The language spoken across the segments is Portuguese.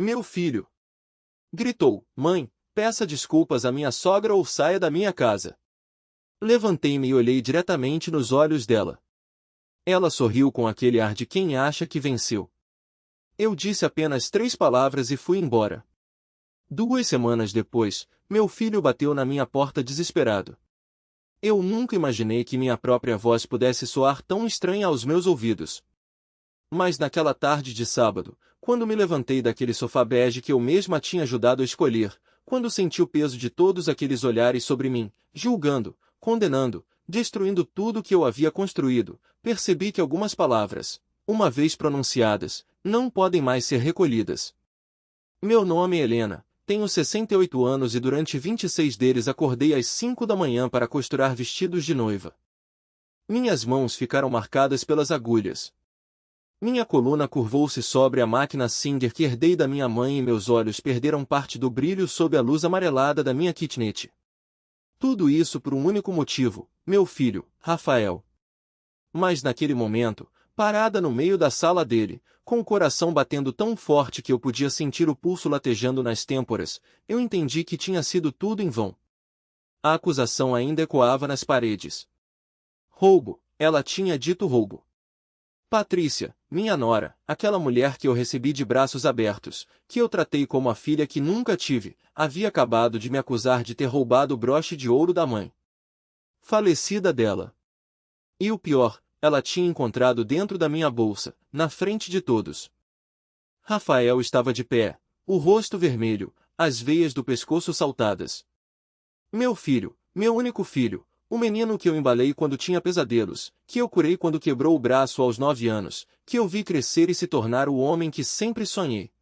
Meu filho! Gritou, mãe, peça desculpas à minha sogra ou saia da minha casa. Levantei-me e olhei diretamente nos olhos dela. Ela sorriu com aquele ar de quem acha que venceu. Eu disse apenas 3 palavras e fui embora. 2 semanas depois, meu filho bateu na minha porta desesperado. Eu nunca imaginei que minha própria voz pudesse soar tão estranha aos meus ouvidos. Mas naquela tarde de sábado, quando me levantei daquele sofá bege que eu mesma tinha ajudado a escolher, quando senti o peso de todos aqueles olhares sobre mim, julgando, condenando, destruindo tudo que eu havia construído, percebi que algumas palavras, uma vez pronunciadas, não podem mais ser recolhidas. Meu nome é Helena, tenho 68 anos e durante 26 deles acordei às 5 da manhã para costurar vestidos de noiva. Minhas mãos ficaram marcadas pelas agulhas. Minha coluna curvou-se sobre a máquina Singer que herdei da minha mãe e meus olhos perderam parte do brilho sob a luz amarelada da minha kitnet. Tudo isso por um único motivo, meu filho, Rafael. Mas naquele momento, parada no meio da sala dele, com o coração batendo tão forte que eu podia sentir o pulso latejando nas têmporas, eu entendi que tinha sido tudo em vão. A acusação ainda ecoava nas paredes. Roubo, ela tinha dito roubo. Patrícia, minha nora, aquela mulher que eu recebi de braços abertos, que eu tratei como a filha que nunca tive, havia acabado de me acusar de ter roubado o broche de ouro da mãe falecida dela. E o pior, ela tinha encontrado dentro da minha bolsa, na frente de todos. Rafael estava de pé, o rosto vermelho, as veias do pescoço saltadas. Meu filho, meu único filho, o menino que eu embalei quando tinha pesadelos, que eu curei quando quebrou o braço aos 9 anos, que eu vi crescer e se tornar o homem que sempre sonhei.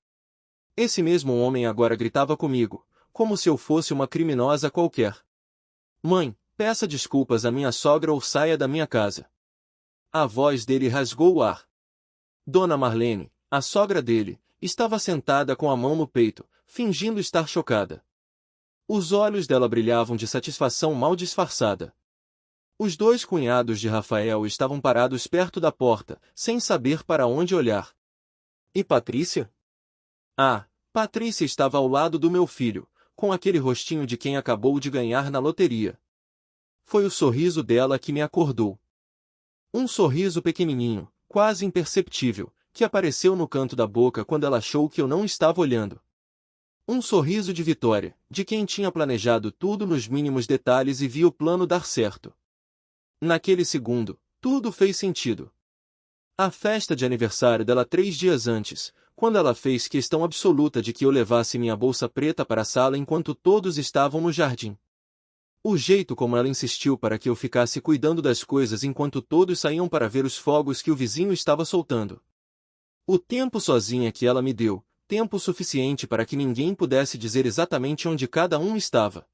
Esse mesmo homem agora gritava comigo, como se eu fosse uma criminosa qualquer. Mãe, peça desculpas à minha sogra ou saia da minha casa. A voz dele rasgou o ar. Dona Marlene, a sogra dele, estava sentada com a mão no peito, fingindo estar chocada. Os olhos dela brilhavam de satisfação mal disfarçada. Os 2 cunhados de Rafael estavam parados perto da porta, sem saber para onde olhar. E Patrícia? Ah, Patrícia estava ao lado do meu filho, com aquele rostinho de quem acabou de ganhar na loteria. Foi o sorriso dela que me acordou. Um sorriso pequenininho, quase imperceptível, que apareceu no canto da boca quando ela achou que eu não estava olhando. Um sorriso de vitória, de quem tinha planejado tudo nos mínimos detalhes e viu o plano dar certo. Naquele segundo, tudo fez sentido. A festa de aniversário dela 3 dias antes, quando ela fez questão absoluta de que eu levasse minha bolsa preta para a sala enquanto todos estavam no jardim. O jeito como ela insistiu para que eu ficasse cuidando das coisas enquanto todos saíam para ver os fogos que o vizinho estava soltando. O tempo sozinha que ela me deu, tempo suficiente para que ninguém pudesse dizer exatamente onde cada um estava.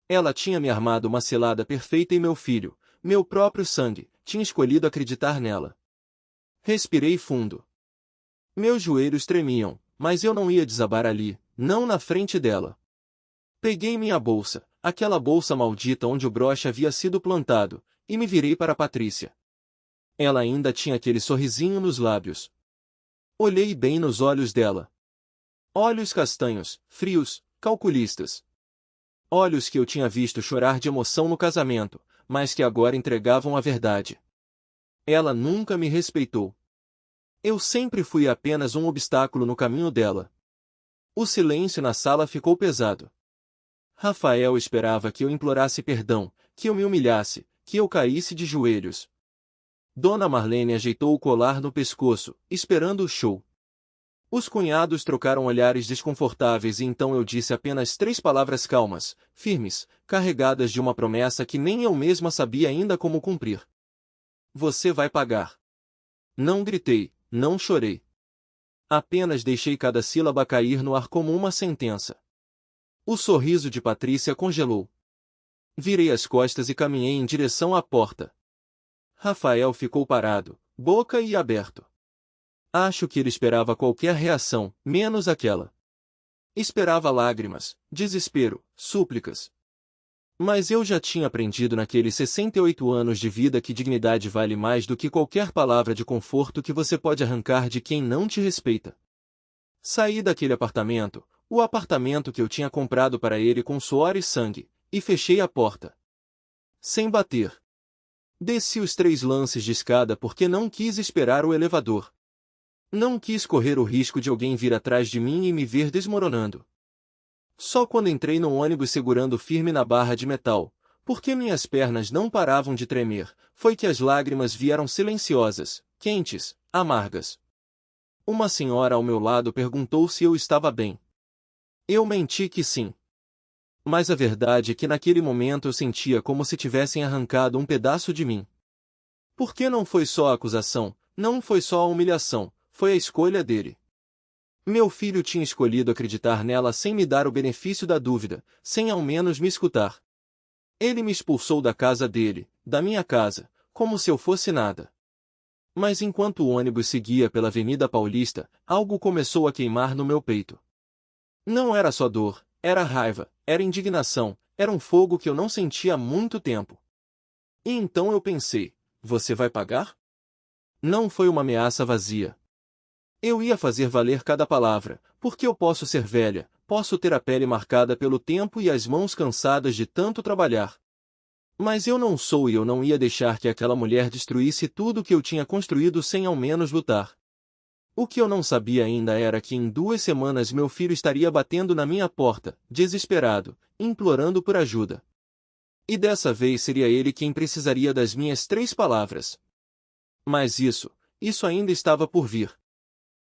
Ela tinha me armado uma cilada perfeita e meu filho, meu próprio sangue, tinha escolhido acreditar nela. Respirei fundo. Meus joelhos tremiam, mas eu não ia desabar ali, não na frente dela. Peguei minha bolsa, aquela bolsa maldita onde o broche havia sido plantado, e me virei para Patrícia. Ela ainda tinha aquele sorrisinho nos lábios. Olhei bem nos olhos dela. Olhos castanhos, frios, calculistas. Olhos que eu tinha visto chorar de emoção no casamento, mas que agora entregavam a verdade. Ela nunca me respeitou. Eu sempre fui apenas um obstáculo no caminho dela. O silêncio na sala ficou pesado. Rafael esperava que eu implorasse perdão, que eu me humilhasse, que eu caísse de joelhos. Dona Marlene ajeitou o colar no pescoço, esperando o show. Os cunhados trocaram olhares desconfortáveis e então eu disse apenas 3 palavras calmas, firmes, carregadas de uma promessa que nem eu mesma sabia ainda como cumprir. Você vai pagar. Não gritei, não chorei. Apenas deixei cada sílaba cair no ar como uma sentença. O sorriso de Patrícia congelou. Virei as costas e caminhei em direção à porta. Rafael ficou parado, boca e aberto. Acho que ele esperava qualquer reação, menos aquela. Esperava lágrimas, desespero, súplicas. Mas eu já tinha aprendido naqueles 68 anos de vida que dignidade vale mais do que qualquer palavra de conforto que você pode arrancar de quem não te respeita. Saí daquele apartamento, o apartamento que eu tinha comprado para ele com suor e sangue, e fechei a porta. Sem bater. Desci os 3 lances de escada porque não quis esperar o elevador. Não quis correr o risco de alguém vir atrás de mim e me ver desmoronando. Só quando entrei no ônibus segurando firme na barra de metal, porque minhas pernas não paravam de tremer, foi que as lágrimas vieram silenciosas, quentes, amargas. Uma senhora ao meu lado perguntou se eu estava bem. Eu menti que sim. Mas a verdade é que naquele momento eu sentia como se tivessem arrancado um pedaço de mim. Porque não foi só a acusação, não foi só a humilhação, foi a escolha dele. Meu filho tinha escolhido acreditar nela sem me dar o benefício da dúvida, sem ao menos me escutar. Ele me expulsou da casa dele, da minha casa, como se eu fosse nada. Mas enquanto o ônibus seguia pela Avenida Paulista, algo começou a queimar no meu peito. Não era só dor, era raiva, era indignação, era um fogo que eu não sentia há muito tempo. E então eu pensei, você vai pagar? Não foi uma ameaça vazia. Eu ia fazer valer cada palavra, porque eu posso ser velha, posso ter a pele marcada pelo tempo e as mãos cansadas de tanto trabalhar. Mas eu não sou e eu não ia deixar que aquela mulher destruísse tudo que eu tinha construído sem ao menos lutar. O que eu não sabia ainda era que em 2 semanas meu filho estaria batendo na minha porta, desesperado, implorando por ajuda. E dessa vez seria ele quem precisaria das minhas 3 palavras. Mas isso ainda estava por vir.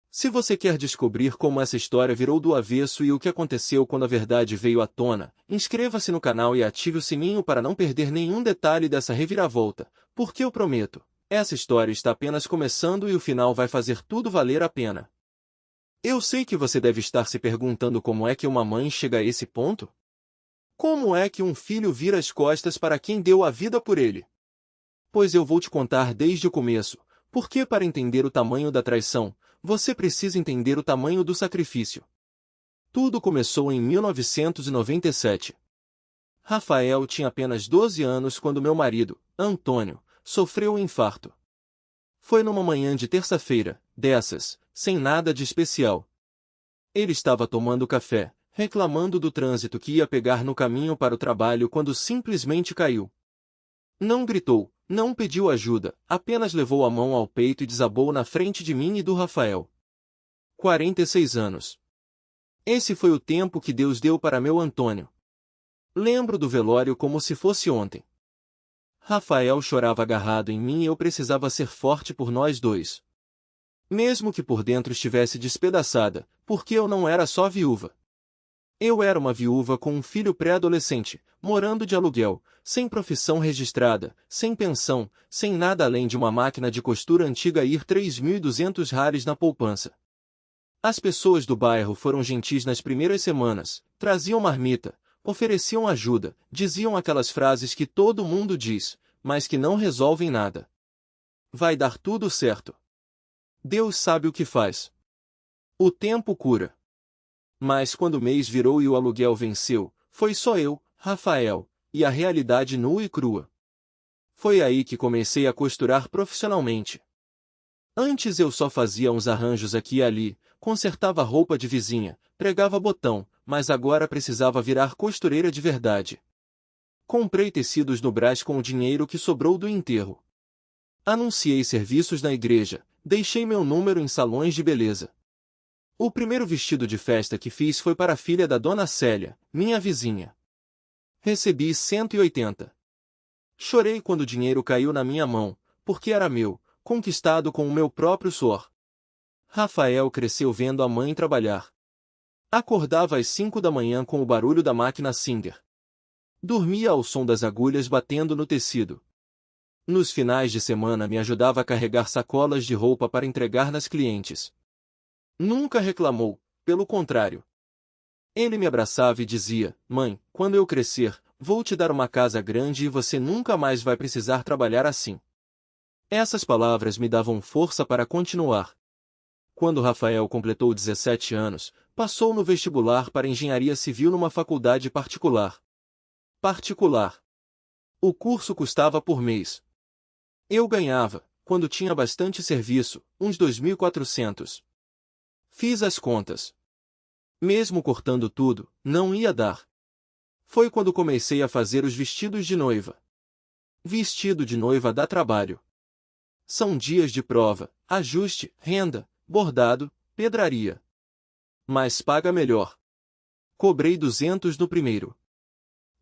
Se você quer descobrir como essa história virou do avesso e o que aconteceu quando a verdade veio à tona, inscreva-se no canal e ative o sininho para não perder nenhum detalhe dessa reviravolta, porque eu prometo, essa história está apenas começando e o final vai fazer tudo valer a pena. Eu sei que você deve estar se perguntando como é que uma mãe chega a esse ponto? Como é que um filho vira as costas para quem deu a vida por ele? Pois eu vou te contar desde o começo, porque para entender o tamanho da traição, você precisa entender o tamanho do sacrifício. Tudo começou em 1997. Rafael tinha apenas 12 anos quando meu marido, Antônio, sofreu um infarto. Foi numa manhã de terça-feira, dessas, sem nada de especial. Ele estava tomando café, reclamando do trânsito que ia pegar no caminho para o trabalho quando simplesmente caiu. Não gritou, não pediu ajuda, apenas levou a mão ao peito e desabou na frente de mim e do Rafael. 46 anos. Esse foi o tempo que Deus deu para meu Antônio. Lembro do velório como se fosse ontem. Rafael chorava agarrado em mim e eu precisava ser forte por nós dois. Mesmo que por dentro estivesse despedaçada, porque eu não era só viúva. Eu era uma viúva com um filho pré-adolescente, morando de aluguel, sem profissão registrada, sem pensão, sem nada além de uma máquina de costura antiga e ir 3.200 reais na poupança. As pessoas do bairro foram gentis nas primeiras semanas, traziam marmita, ofereciam ajuda, diziam aquelas frases que todo mundo diz, mas que não resolvem nada. Vai dar tudo certo. Deus sabe o que faz. O tempo cura. Mas quando o mês virou e o aluguel venceu, foi só eu, Rafael, e a realidade nua e crua. Foi aí que comecei a costurar profissionalmente. Antes eu só fazia uns arranjos aqui e ali, consertava roupa de vizinha, pregava botão, mas agora precisava virar costureira de verdade. Comprei tecidos no Brás com o dinheiro que sobrou do enterro. Anunciei serviços na igreja, deixei meu número em salões de beleza. O primeiro vestido de festa que fiz foi para a filha da dona Célia, minha vizinha. Recebi 180. Chorei quando o dinheiro caiu na minha mão, porque era meu, conquistado com o meu próprio suor. Rafael cresceu vendo a mãe trabalhar. Acordava às 5 da manhã com o barulho da máquina Singer. Dormia ao som das agulhas batendo no tecido. Nos finais de semana me ajudava a carregar sacolas de roupa para entregar nas clientes. Nunca reclamou, pelo contrário. Ele me abraçava e dizia, mãe, quando eu crescer, vou te dar uma casa grande e você nunca mais vai precisar trabalhar assim. Essas palavras me davam força para continuar. Quando Rafael completou 17 anos, passou no vestibular para engenharia civil numa faculdade particular. O curso custava por mês. Eu ganhava, quando tinha bastante serviço, uns 2.400. Fiz as contas. Mesmo cortando tudo, não ia dar. Foi quando comecei a fazer os vestidos de noiva. Vestido de noiva dá trabalho. São dias de prova, ajuste, renda, bordado, pedraria. Mas paga melhor. Cobrei 200 no primeiro.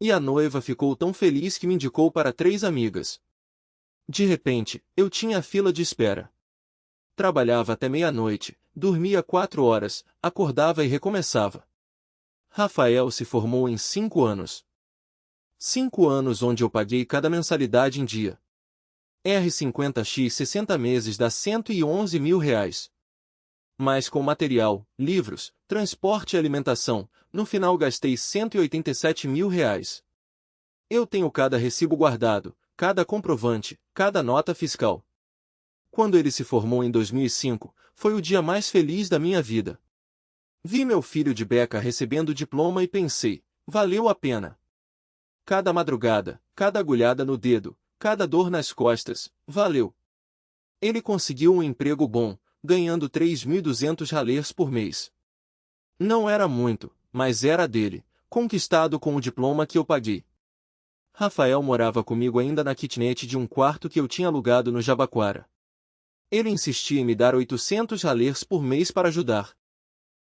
E a noiva ficou tão feliz que me indicou para 3 amigas. De repente, eu tinha fila de espera. Trabalhava até meia-noite, dormia 4 horas, acordava e recomeçava. Rafael se formou em 5 anos. 5 anos onde eu paguei cada mensalidade em dia. R$50x 60 meses dá R$111 mil. Mas com material, livros, transporte e alimentação, no final gastei R$187 mil. Eu tenho cada recibo guardado, cada comprovante, cada nota fiscal. Quando ele se formou em 2005, foi o dia mais feliz da minha vida. Vi meu filho de beca recebendo o diploma e pensei, valeu a pena. Cada madrugada, cada agulhada no dedo, cada dor nas costas, valeu. Ele conseguiu um emprego bom, ganhando 3.200 ralês por mês. Não era muito, mas era dele, conquistado com o diploma que eu paguei. Rafael morava comigo ainda na kitnet de um quarto que eu tinha alugado no Jabaquara. Ele insistia em me dar 800 ralês por mês para ajudar.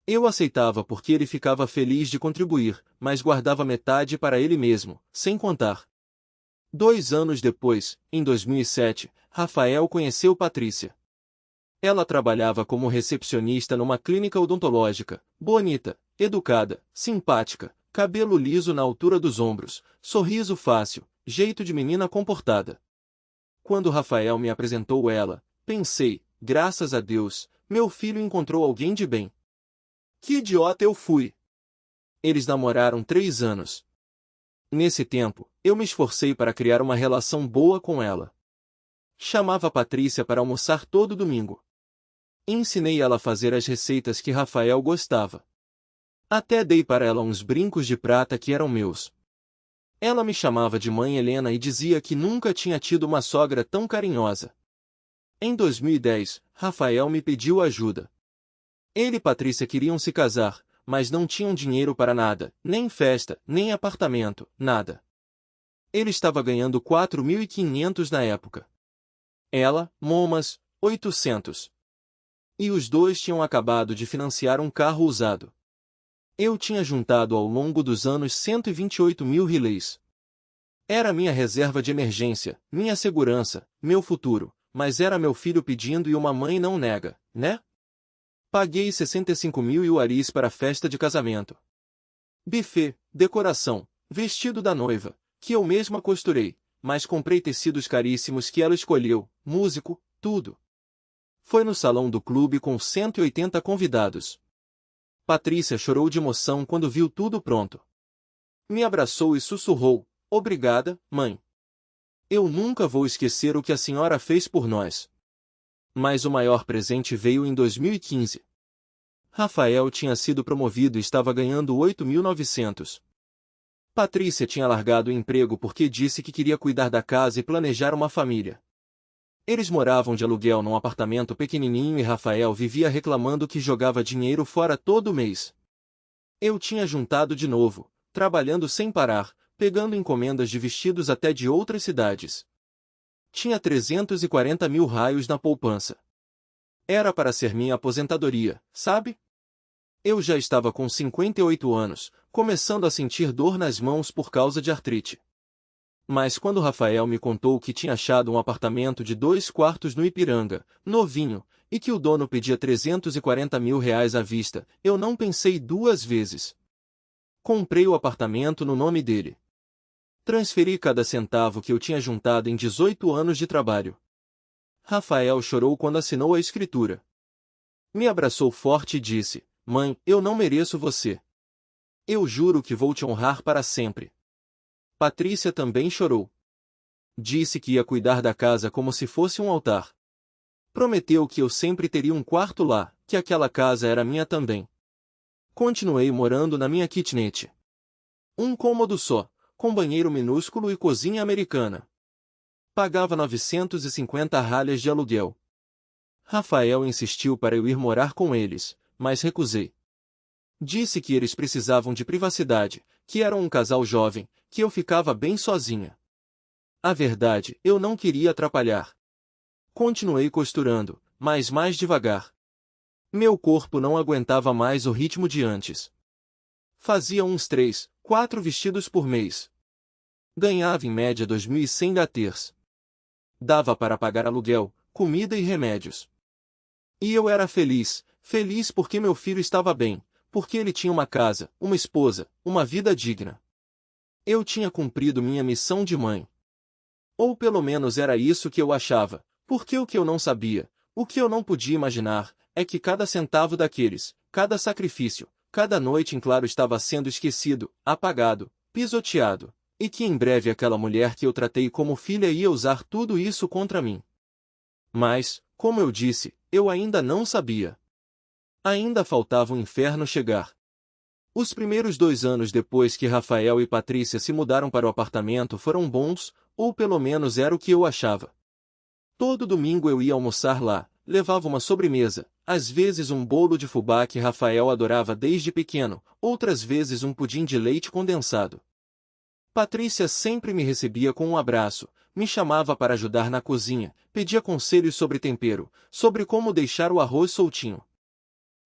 Eu aceitava porque ele ficava feliz de contribuir, mas guardava metade para ele mesmo, sem contar. 2 anos depois, em 2007, Rafael conheceu Patrícia. Ela trabalhava como recepcionista numa clínica odontológica, bonita, educada, simpática, cabelo liso na altura dos ombros, sorriso fácil, jeito de menina comportada. Quando Rafael me apresentou ela, pensei, graças a Deus, meu filho encontrou alguém de bem. Que idiota eu fui! Eles namoraram 3 anos. Nesse tempo, eu me esforcei para criar uma relação boa com ela. Chamava a Patrícia para almoçar todo domingo. Ensinei ela a fazer as receitas que Rafael gostava. Até dei para ela uns brincos de prata que eram meus. Ela me chamava de mãe Helena e dizia que nunca tinha tido uma sogra tão carinhosa. Em 2010, Rafael me pediu ajuda. Ele e Patrícia queriam se casar, mas não tinham dinheiro para nada, nem festa, nem apartamento, nada. Ele estava ganhando 4.500 na época. Ela, momas, 800. E os dois tinham acabado de financiar um carro usado. Eu tinha juntado ao longo dos anos 128 mil rilês. Era minha reserva de emergência, minha segurança, meu futuro, mas era meu filho pedindo e uma mãe não nega, né? Paguei 65 mil ienes para a festa de casamento. Buffet, decoração, vestido da noiva, que eu mesma costurei, mas comprei tecidos caríssimos que ela escolheu, músico, tudo. Foi no salão do clube com 180 convidados. Patrícia chorou de emoção quando viu tudo pronto. Me abraçou e sussurrou, obrigada, mãe. Eu nunca vou esquecer o que a senhora fez por nós. Mas o maior presente veio em 2015. Rafael tinha sido promovido e estava ganhando 8.900. Patrícia tinha largado o emprego porque disse que queria cuidar da casa e planejar uma família. Eles moravam de aluguel num apartamento pequenininho e Rafael vivia reclamando que jogava dinheiro fora todo mês. Eu tinha juntado de novo, trabalhando sem parar, pegando encomendas de vestidos até de outras cidades. Tinha 340 mil raios na poupança. Era para ser minha aposentadoria, sabe? Eu já estava com 58 anos, começando a sentir dor nas mãos por causa de artrite. Mas quando Rafael me contou que tinha achado um apartamento de 2 quartos no Ipiranga, novinho, e que o dono pedia 340 mil reais à vista, eu não pensei 2 vezes. Comprei o apartamento no nome dele. Transferi cada centavo que eu tinha juntado em 18 anos de trabalho. Rafael chorou quando assinou a escritura. Me abraçou forte e disse, mãe, eu não mereço você. Eu juro que vou te honrar para sempre. Patrícia também chorou. Disse que ia cuidar da casa como se fosse um altar. Prometeu que eu sempre teria um quarto lá, que aquela casa era minha também. Continuei morando na minha kitnet. Um cômodo só, com banheiro minúsculo e cozinha americana. Pagava 950 ralhas de aluguel. Rafael insistiu para eu ir morar com eles, mas recusei. Disse que eles precisavam de privacidade, que eram um casal jovem, que eu ficava bem sozinha. A verdade, eu não queria atrapalhar. Continuei costurando, mas mais devagar. Meu corpo não aguentava mais o ritmo de antes. Fazia uns 3, 4 vestidos por mês. Ganhava em média 2.100 gaters. Dava para pagar aluguel, comida e remédios. E eu era feliz, feliz porque meu filho estava bem, porque ele tinha uma casa, uma esposa, uma vida digna. Eu tinha cumprido minha missão de mãe. Ou pelo menos era isso que eu achava, porque o que eu não sabia, o que eu não podia imaginar, é que cada centavo daqueles, cada sacrifício, cada noite em claro estava sendo esquecido, apagado, pisoteado, e que em breve aquela mulher que eu tratei como filha ia usar tudo isso contra mim. Mas, como eu disse, eu ainda não sabia. Ainda faltava o inferno chegar. Os primeiros 2 anos depois que Rafael e Patrícia se mudaram para o apartamento foram bons, ou pelo menos era o que eu achava. Todo domingo eu ia almoçar lá, levava uma sobremesa, às vezes um bolo de fubá que Rafael adorava desde pequeno, outras vezes um pudim de leite condensado. Patrícia sempre me recebia com um abraço, me chamava para ajudar na cozinha, pedia conselhos sobre tempero, sobre como deixar o arroz soltinho.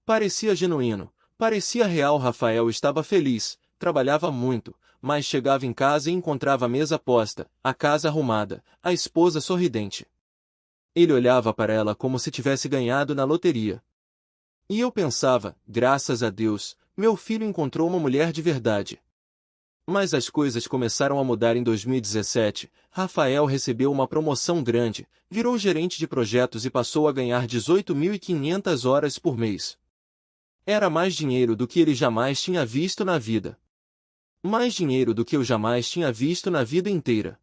Parecia genuíno, parecia real. Rafael estava feliz, trabalhava muito, mas chegava em casa e encontrava a mesa posta, a casa arrumada, a esposa sorridente. Ele olhava para ela como se tivesse ganhado na loteria. E eu pensava, graças a Deus, meu filho encontrou uma mulher de verdade. Mas as coisas começaram a mudar em 2017, Rafael recebeu uma promoção grande, virou gerente de projetos e passou a ganhar 18.500 horas por mês. Era mais dinheiro do que ele jamais tinha visto na vida. Mais dinheiro do que eu jamais tinha visto na vida inteira.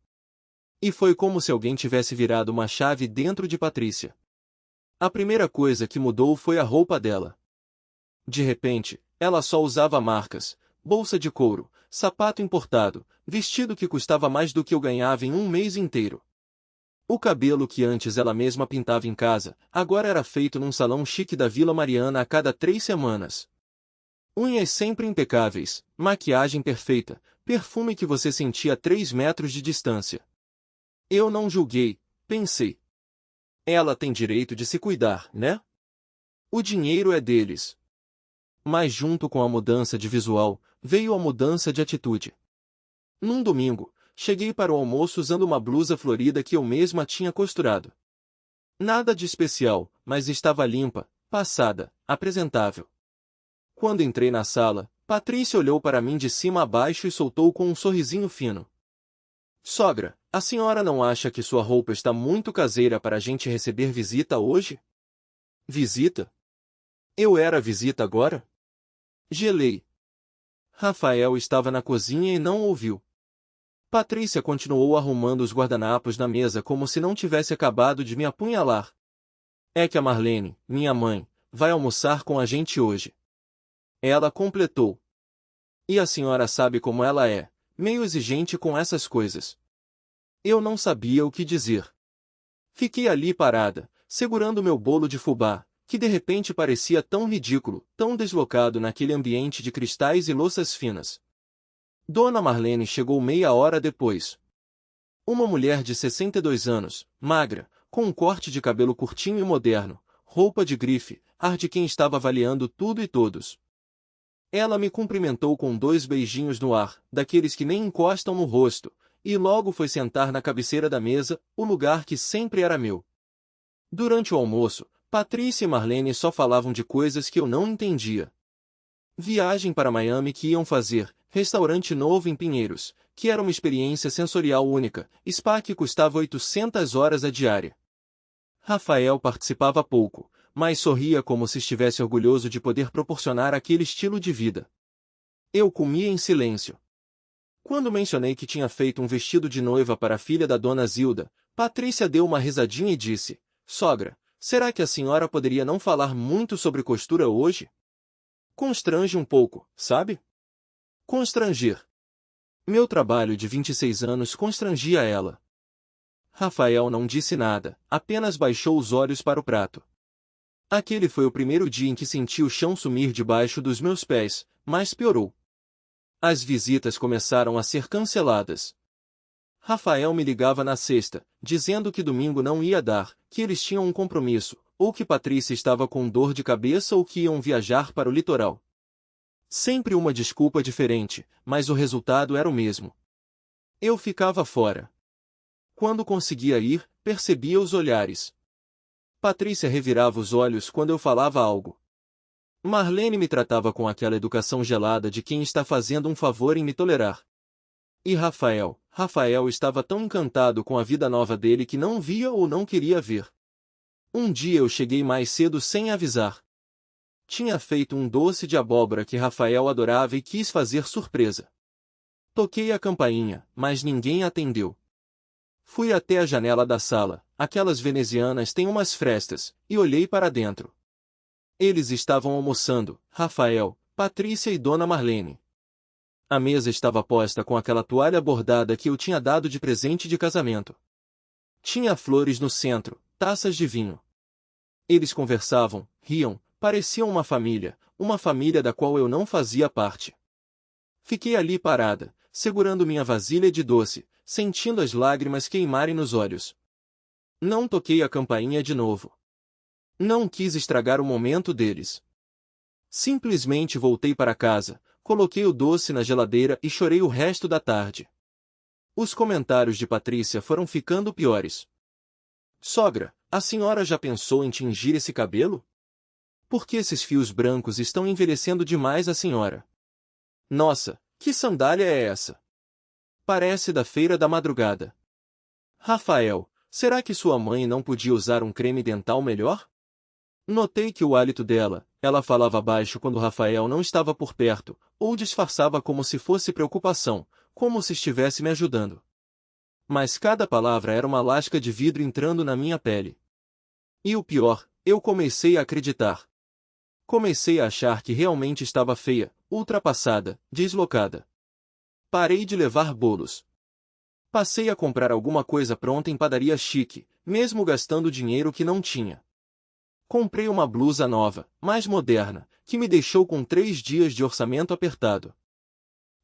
E foi como se alguém tivesse virado uma chave dentro de Patrícia. A primeira coisa que mudou foi a roupa dela. De repente, ela só usava marcas, bolsa de couro, sapato importado, vestido que custava mais do que eu ganhava em um mês inteiro. O cabelo que antes ela mesma pintava em casa, agora era feito num salão chique da Vila Mariana a cada 3 semanas. Unhas sempre impecáveis, maquiagem perfeita, perfume que você sentia a 3 metros de distância. Eu não julguei, pensei. Ela tem direito de se cuidar, né? O dinheiro é deles. Mas junto com a mudança de visual, veio a mudança de atitude. Num domingo, cheguei para o almoço usando uma blusa florida que eu mesma tinha costurado. Nada de especial, mas estava limpa, passada, apresentável. Quando entrei na sala, Patrícia olhou para mim de cima a baixo e soltou com um sorrisinho fino. Sogra, a senhora não acha que sua roupa está muito caseira para a gente receber visita hoje? Visita? Eu era visita agora? Gelei. Rafael estava na cozinha e não ouviu. Patrícia continuou arrumando os guardanapos na mesa como se não tivesse acabado de me apunhalar. É que a Marlene, minha mãe, vai almoçar com a gente hoje. Ela completou. E a senhora sabe como ela é, meio exigente com essas coisas. Eu não sabia o que dizer. Fiquei ali parada, segurando meu bolo de fubá, que de repente parecia tão ridículo, tão deslocado naquele ambiente de cristais e louças finas. Dona Marlene chegou meia hora depois. Uma mulher de 62 anos, magra, com um corte de cabelo curtinho e moderno, roupa de grife, ar de quem estava avaliando tudo e todos. Ela me cumprimentou com 2 beijinhos no ar, daqueles que nem encostam no rosto, e logo foi sentar na cabeceira da mesa, o lugar que sempre era meu. Durante o almoço, Patrícia e Marlene só falavam de coisas que eu não entendia. Viagem para Miami que iam fazer, restaurante novo em Pinheiros, que era uma experiência sensorial única, spa que custava 800 horas a diária. Rafael participava pouco, mas sorria como se estivesse orgulhoso de poder proporcionar aquele estilo de vida. Eu comia em silêncio. Quando mencionei que tinha feito um vestido de noiva para a filha da dona Zilda, Patrícia deu uma risadinha e disse, sogra, será que a senhora poderia não falar muito sobre costura hoje? Constrange um pouco, sabe? Constranger. Meu trabalho de 26 anos constrangia ela. Rafael não disse nada, apenas baixou os olhos para o prato. Aquele foi o primeiro dia em que senti o chão sumir debaixo dos meus pés, mas piorou. As visitas começaram a ser canceladas. Rafael me ligava na sexta, dizendo que domingo não ia dar, que eles tinham um compromisso, ou que Patrícia estava com dor de cabeça ou que iam viajar para o litoral. Sempre uma desculpa diferente, mas o resultado era o mesmo. Eu ficava fora. Quando conseguia ir, percebia os olhares. Patrícia revirava os olhos quando eu falava algo. Marlene me tratava com aquela educação gelada de quem está fazendo um favor em me tolerar. E Rafael estava tão encantado com a vida nova dele que não via ou não queria ver. Um dia eu cheguei mais cedo sem avisar. Tinha feito um doce de abóbora que Rafael adorava e quis fazer surpresa. Toquei a campainha, mas ninguém atendeu. Fui até a janela da sala, aquelas venezianas têm umas frestas, e olhei para dentro. Eles estavam almoçando, Rafael, Patrícia e Dona Marlene. A mesa estava posta com aquela toalha bordada que eu tinha dado de presente de casamento. Tinha flores no centro, taças de vinho. Eles conversavam, riam, pareciam uma família da qual eu não fazia parte. Fiquei ali parada, segurando minha vasilha de doce, sentindo as lágrimas queimarem nos olhos. Não toquei a campainha de novo. Não quis estragar o momento deles. Simplesmente voltei para casa, coloquei o doce na geladeira e chorei o resto da tarde. Os comentários de Patrícia foram ficando piores. Sogra, a senhora já pensou em tingir esse cabelo? Por que esses fios brancos estão envelhecendo demais a senhora? Nossa, que sandália é essa? Parece da feira da madrugada. Rafael, será que sua mãe não podia usar um creme dental melhor? Notei que o hálito dela, ela falava baixo quando Rafael não estava por perto, ou disfarçava como se fosse preocupação, como se estivesse me ajudando. Mas cada palavra era uma lasca de vidro entrando na minha pele. E o pior, eu comecei a acreditar. Comecei a achar que realmente estava feia, ultrapassada, deslocada. Parei de levar bolos. Passei a comprar alguma coisa pronta em padaria chique, mesmo gastando dinheiro que não tinha. Comprei uma blusa nova, mais moderna, que me deixou com 3 dias de orçamento apertado.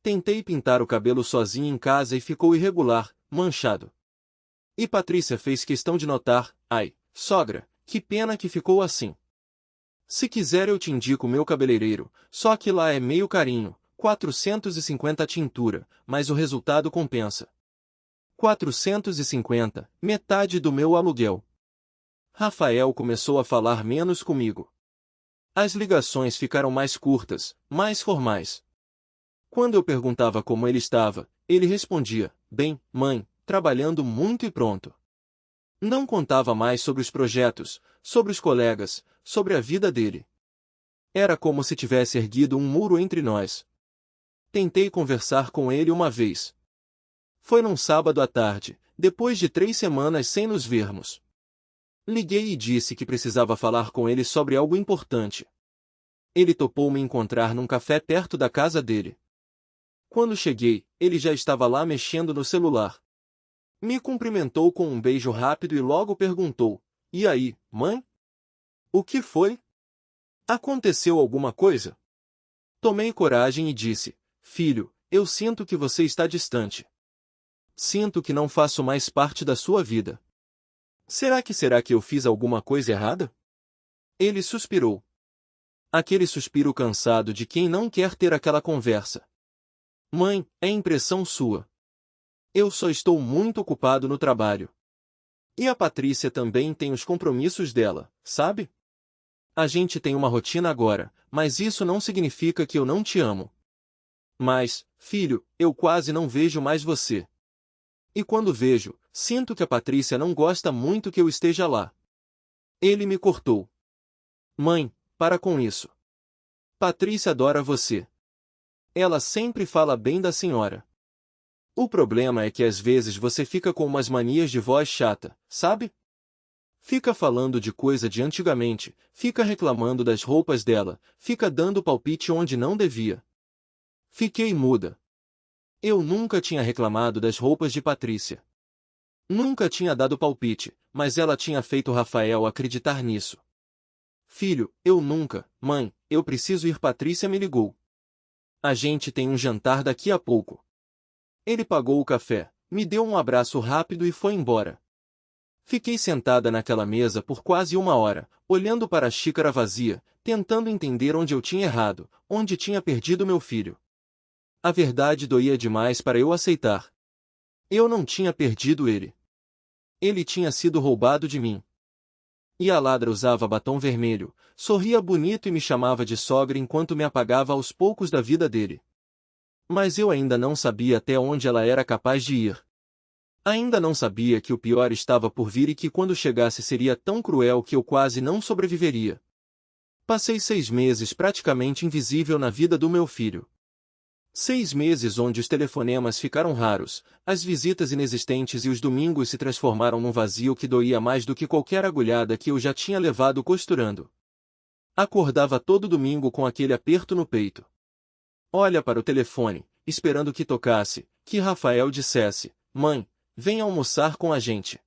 Tentei pintar o cabelo sozinho em casa e ficou irregular, manchado. E Patrícia fez questão de notar, ai, sogra, que pena que ficou assim. Se quiser eu te indico meu cabeleireiro, só que lá é meio carinho, 450 a tintura, mas o resultado compensa. 450, metade do meu aluguel. Rafael começou a falar menos comigo. As ligações ficaram mais curtas, mais formais. Quando eu perguntava como ele estava, ele respondia, bem, mãe, trabalhando muito e pronto. Não contava mais sobre os projetos, sobre os colegas, sobre a vida dele. Era como se tivesse erguido um muro entre nós. Tentei conversar com ele uma vez. Foi num sábado à tarde, depois de 3 semanas sem nos vermos. Liguei e disse que precisava falar com ele sobre algo importante. Ele topou me encontrar num café perto da casa dele. Quando cheguei, ele já estava lá mexendo no celular. Me cumprimentou com um beijo rápido e logo perguntou, e aí, mãe? O que foi? Aconteceu alguma coisa? Tomei coragem e disse, filho, eu sinto que você está distante. Sinto que não faço mais parte da sua vida. Será que eu fiz alguma coisa errada? Ele suspirou. Aquele suspiro cansado de quem não quer ter aquela conversa. Mãe, é impressão sua. Eu só estou muito ocupado no trabalho. E a Patrícia também tem os compromissos dela, sabe? A gente tem uma rotina agora, mas isso não significa que eu não te amo. Mas, filho, eu quase não vejo mais você. E quando vejo, sinto que a Patrícia não gosta muito que eu esteja lá. Ele me cortou. Mãe, para com isso. Patrícia adora você. Ela sempre fala bem da senhora. O problema é que às vezes você fica com umas manias de voz chata, sabe? Fica falando de coisa de antigamente, fica reclamando das roupas dela, fica dando palpite onde não devia. Fiquei muda. Eu nunca tinha reclamado das roupas de Patrícia. Nunca tinha dado palpite, mas ela tinha feito Rafael acreditar nisso. Filho, eu nunca. Mãe, eu preciso ir. Patrícia me ligou. A gente tem um jantar daqui a pouco. Ele pagou o café, me deu um abraço rápido e foi embora. Fiquei sentada naquela mesa por quase uma hora, olhando para a xícara vazia, tentando entender onde eu tinha errado, onde tinha perdido meu filho. A verdade doía demais para eu aceitar. Eu não tinha perdido ele. Ele tinha sido roubado de mim. E a ladra usava batom vermelho, sorria bonito e me chamava de sogra enquanto me apagava aos poucos da vida dele. Mas eu ainda não sabia até onde ela era capaz de ir. Ainda não sabia que o pior estava por vir e que quando chegasse seria tão cruel que eu quase não sobreviveria. Passei 6 meses praticamente invisível na vida do meu filho. 6 meses onde os telefonemas ficaram raros, as visitas inexistentes e os domingos se transformaram num vazio que doía mais do que qualquer agulhada que eu já tinha levado costurando. Acordava todo domingo com aquele aperto no peito. Olha para o telefone, esperando que tocasse, que Rafael dissesse: "Mãe, vem almoçar com a gente."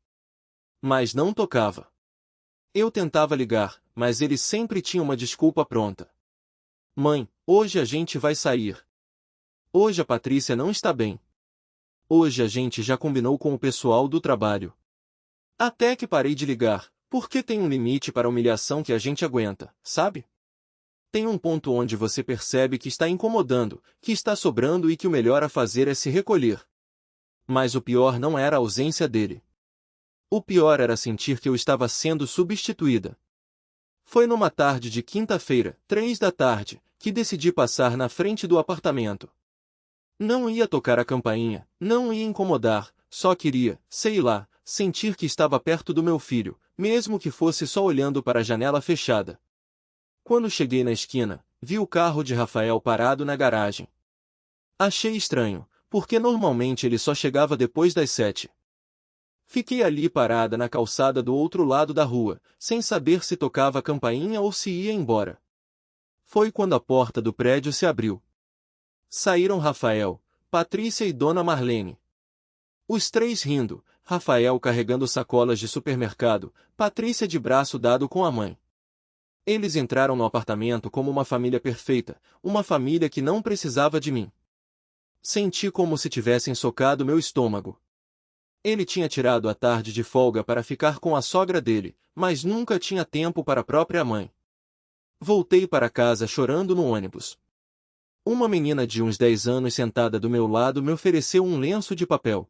Mas não tocava. Eu tentava ligar, mas ele sempre tinha uma desculpa pronta. "Mãe, hoje a gente vai sair. Hoje a Patrícia não está bem. Hoje a gente já combinou com o pessoal do trabalho." Até que parei de ligar, porque tem um limite para a humilhação que a gente aguenta, sabe? Tem um ponto onde você percebe que está incomodando, que está sobrando e que o melhor a fazer é se recolher. Mas o pior não era a ausência dele. O pior era sentir que eu estava sendo substituída. Foi numa tarde de quinta-feira, 3 da tarde, que decidi passar na frente do apartamento. Não ia tocar a campainha, não ia incomodar, só queria, sei lá, sentir que estava perto do meu filho, mesmo que fosse só olhando para a janela fechada. Quando cheguei na esquina, vi o carro de Rafael parado na garagem. Achei estranho, porque normalmente ele só chegava depois das 7. Fiquei ali parada na calçada do outro lado da rua, sem saber se tocava a campainha ou se ia embora. Foi quando a porta do prédio se abriu. Saíram Rafael, Patrícia e Dona Marlene. Os 3 rindo, Rafael carregando sacolas de supermercado, Patrícia de braço dado com a mãe. Eles entraram no apartamento como uma família perfeita, uma família que não precisava de mim. Senti como se tivessem socado meu estômago. Ele tinha tirado a tarde de folga para ficar com a sogra dele, mas nunca tinha tempo para a própria mãe. Voltei para casa chorando no ônibus. Uma menina de uns 10 anos sentada do meu lado me ofereceu um lenço de papel.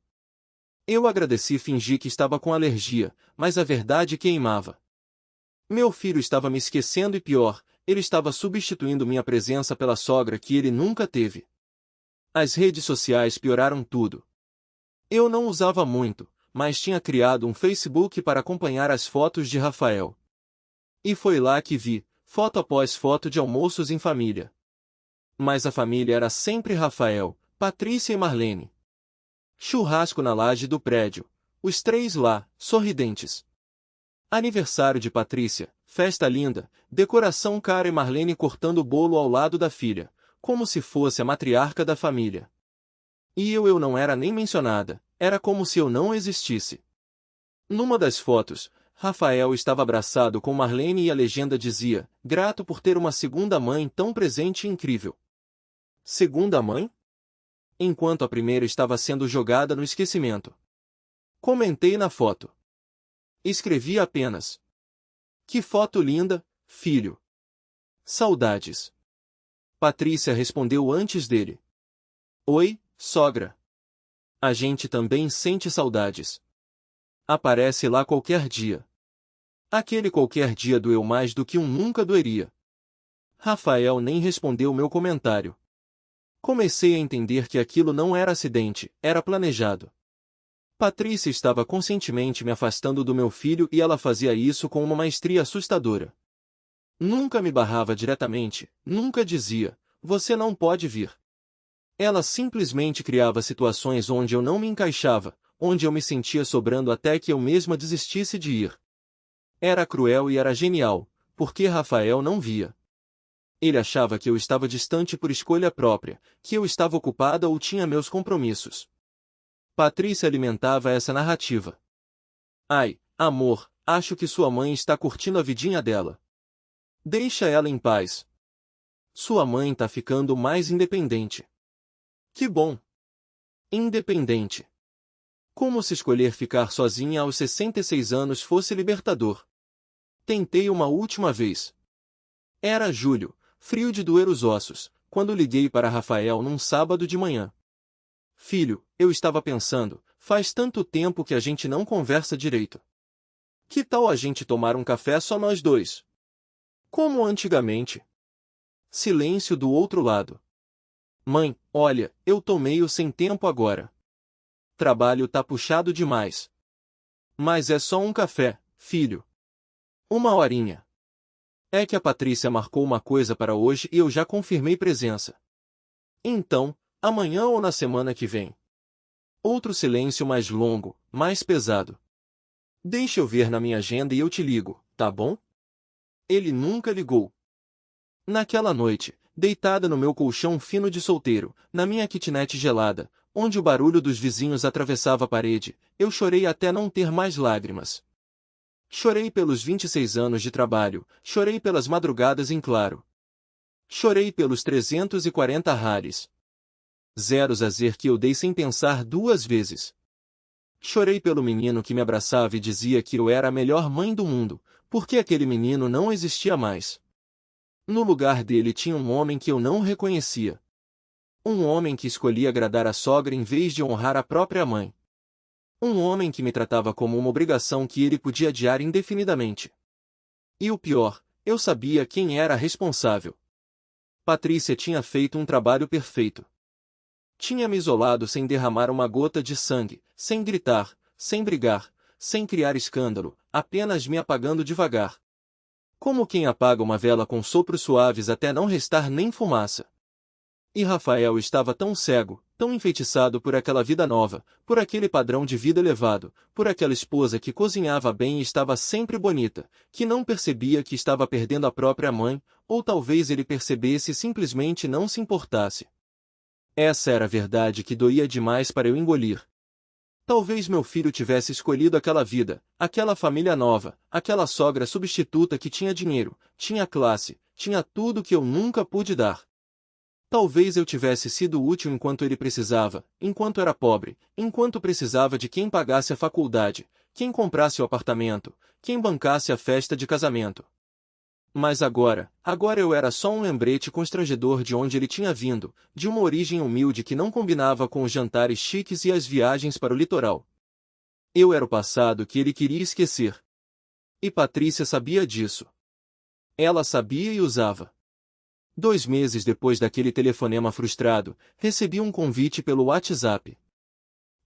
Eu agradeci e fingi que estava com alergia, mas a verdade queimava. Meu filho estava me esquecendo e pior, ele estava substituindo minha presença pela sogra que ele nunca teve. As redes sociais pioraram tudo. Eu não usava muito, mas tinha criado um Facebook para acompanhar as fotos de Rafael. E foi lá que vi, foto após foto de almoços em família. Mas a família era sempre Rafael, Patrícia e Marlene. Churrasco na laje do prédio, os 3 lá, sorridentes. Aniversário de Patrícia, festa linda, decoração cara e Marlene cortando o bolo ao lado da filha, como se fosse a matriarca da família. E eu não era nem mencionada, era como se eu não existisse. Numa das fotos, Rafael estava abraçado com Marlene e a legenda dizia: "Grato por ter uma segunda mãe tão presente e incrível." Segunda mãe? Enquanto a primeira estava sendo jogada no esquecimento. Comentei na foto. Escrevi apenas: "Que foto linda, filho. Saudades." Patrícia respondeu antes dele: "Oi, sogra. A gente também sente saudades. Aparece lá qualquer dia." Aquele qualquer dia doeu mais do que um nunca doeria. Rafael nem respondeu meu comentário. Comecei a entender que aquilo não era acidente, era planejado. Patrícia estava conscientemente me afastando do meu filho e ela fazia isso com uma maestria assustadora. Nunca me barrava diretamente, nunca dizia: "Você não pode vir." Ela simplesmente criava situações onde eu não me encaixava, onde eu me sentia sobrando até que eu mesma desistisse de ir. Era cruel e era genial, porque Rafael não via. Ele achava que eu estava distante por escolha própria, que eu estava ocupada ou tinha meus compromissos. Patrícia alimentava essa narrativa. "Ai, amor, acho que sua mãe está curtindo a vidinha dela." Deixa ela em paz. Sua mãe tá ficando mais independente. Que bom. Independente. Como se escolher ficar sozinha aos 66 anos fosse libertador. Tentei uma última vez. Era julho, frio de doer os ossos, quando liguei para Rafael num sábado de manhã. Filho, eu estava pensando, faz tanto tempo que a gente não conversa direito. Que tal a gente tomar um café só nós dois? Como antigamente. Silêncio do outro lado. Mãe, olha, eu tô meio sem tempo agora. Trabalho tá puxado demais. Mas é só um café, filho. Uma horinha. É que a Patrícia marcou uma coisa para hoje e eu já confirmei presença. Então, amanhã ou na semana que vem? Outro silêncio mais longo, mais pesado. Deixa eu ver na minha agenda e eu te ligo, tá bom? Ele nunca ligou. Naquela noite, deitada no meu colchão fino de solteiro, na minha kitnet gelada, onde o barulho dos vizinhos atravessava a parede, eu chorei até não ter mais lágrimas. Chorei pelos 26 anos de trabalho, chorei pelas madrugadas em claro. Chorei pelos 340 rares. Zeros a zer que eu dei sem pensar duas vezes. Chorei pelo menino que me abraçava e dizia que eu era a melhor mãe do mundo, porque aquele menino não existia mais. No lugar dele tinha um homem que eu não reconhecia. Um homem que escolhia agradar a sogra em vez de honrar a própria mãe. Um homem que me tratava como uma obrigação que ele podia adiar indefinidamente. E o pior, eu sabia quem era a responsável. Patrícia tinha feito um trabalho perfeito. Tinha me isolado sem derramar uma gota de sangue, sem gritar, sem brigar, sem criar escândalo, apenas me apagando devagar. Como quem apaga uma vela com sopros suaves até não restar nem fumaça. E Rafael estava tão cego, tão enfeitiçado por aquela vida nova, por aquele padrão de vida elevado, por aquela esposa que cozinhava bem e estava sempre bonita, que não percebia que estava perdendo a própria mãe, ou talvez ele percebesse e simplesmente não se importasse. Essa era a verdade que doía demais para eu engolir. Talvez meu filho tivesse escolhido aquela vida, aquela família nova, aquela sogra substituta que tinha dinheiro, tinha classe, tinha tudo que eu nunca pude dar. Talvez eu tivesse sido útil enquanto ele precisava, enquanto era pobre, enquanto precisava de quem pagasse a faculdade, quem comprasse o apartamento, quem bancasse a festa de casamento. Mas agora eu era só um lembrete constrangedor de onde ele tinha vindo, de uma origem humilde que não combinava com os jantares chiques e as viagens para o litoral. Eu era o passado que ele queria esquecer. E Patrícia sabia disso. Ela sabia e usava. 2 meses depois daquele telefonema frustrado, recebi um convite pelo WhatsApp.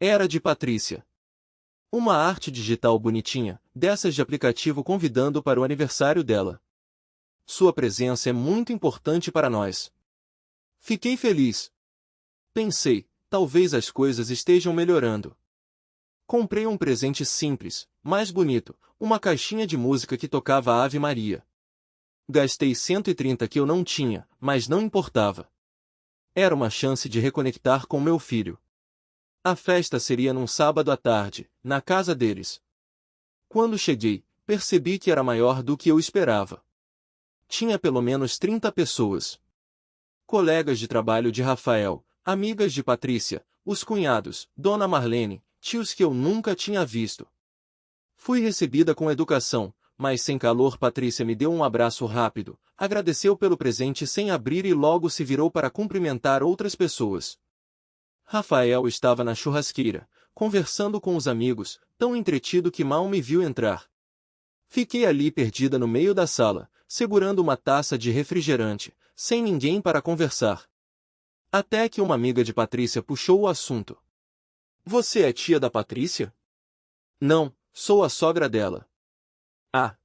Era de Patrícia. Uma arte digital bonitinha, dessas de aplicativo convidando para o aniversário dela. Sua presença é muito importante para nós. Fiquei feliz. Pensei, talvez as coisas estejam melhorando. Comprei um presente simples, mais bonito, uma caixinha de música que tocava Ave Maria. Gastei 130 que eu não tinha, mas não importava. Era uma chance de reconectar com meu filho. A festa seria num sábado à tarde, na casa deles. Quando cheguei, percebi que era maior do que eu esperava. Tinha pelo menos 30 pessoas. Colegas de trabalho de Rafael, amigas de Patrícia, os cunhados, Dona Marlene, tios que eu nunca tinha visto. Fui recebida com educação, mas sem calor. Patrícia me deu um abraço rápido, agradeceu pelo presente sem abrir e logo se virou para cumprimentar outras pessoas. Rafael estava na churrasqueira, conversando com os amigos, tão entretido que mal me viu entrar. Fiquei ali perdida no meio da sala, segurando uma taça de refrigerante, sem ninguém para conversar. Até que uma amiga de Patrícia puxou o assunto. Você é tia da Patrícia? Não, sou a sogra dela. Ah!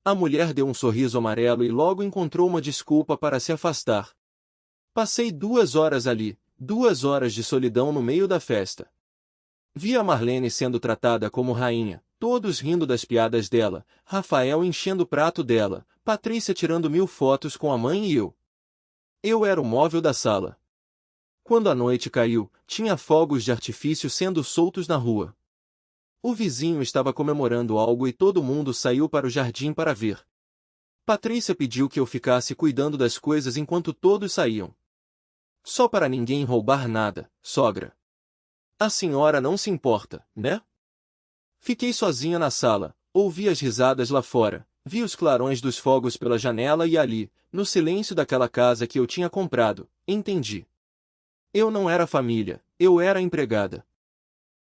A mulher deu um sorriso amarelo e logo encontrou uma desculpa para se afastar. Passei 2 horas ali, 2 horas de solidão no meio da festa. Vi a Marlene sendo tratada como rainha, todos rindo das piadas dela, Rafael enchendo o prato dela, Patrícia tirando 1000 fotos com a mãe e eu. Eu era o móvel da sala. Quando a noite caiu, tinha fogos de artifício sendo soltos na rua. O vizinho estava comemorando algo e todo mundo saiu para o jardim para ver. Patrícia pediu que eu ficasse cuidando das coisas enquanto todos saíam. Só para ninguém roubar nada, sogra. A senhora não se importa, né? Fiquei sozinha na sala, ouvi as risadas lá fora, vi os clarões dos fogos pela janela e ali, no silêncio daquela casa que eu tinha comprado, entendi. Eu não era família, eu era empregada.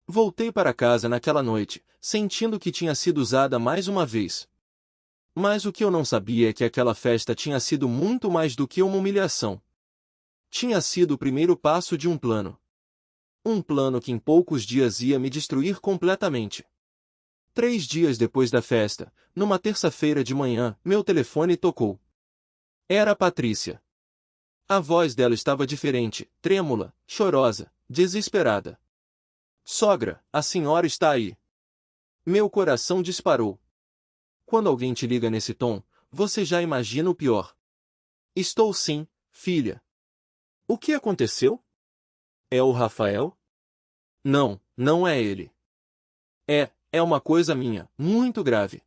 Voltei para casa naquela noite, sentindo que tinha sido usada mais uma vez. Mas o que eu não sabia é que aquela festa tinha sido muito mais do que uma humilhação. Tinha sido o primeiro passo de um plano. Um plano que em poucos dias ia me destruir completamente. 3 dias depois da festa, numa terça-feira de manhã, meu telefone tocou. Era a Patrícia. A voz dela estava diferente, trêmula, chorosa, desesperada. Sogra, a senhora está aí. Meu coração disparou. Quando alguém te liga nesse tom, você já imagina o pior. Estou sim, filha. O que aconteceu? É o Rafael? Não, não é ele. É uma coisa minha, muito grave.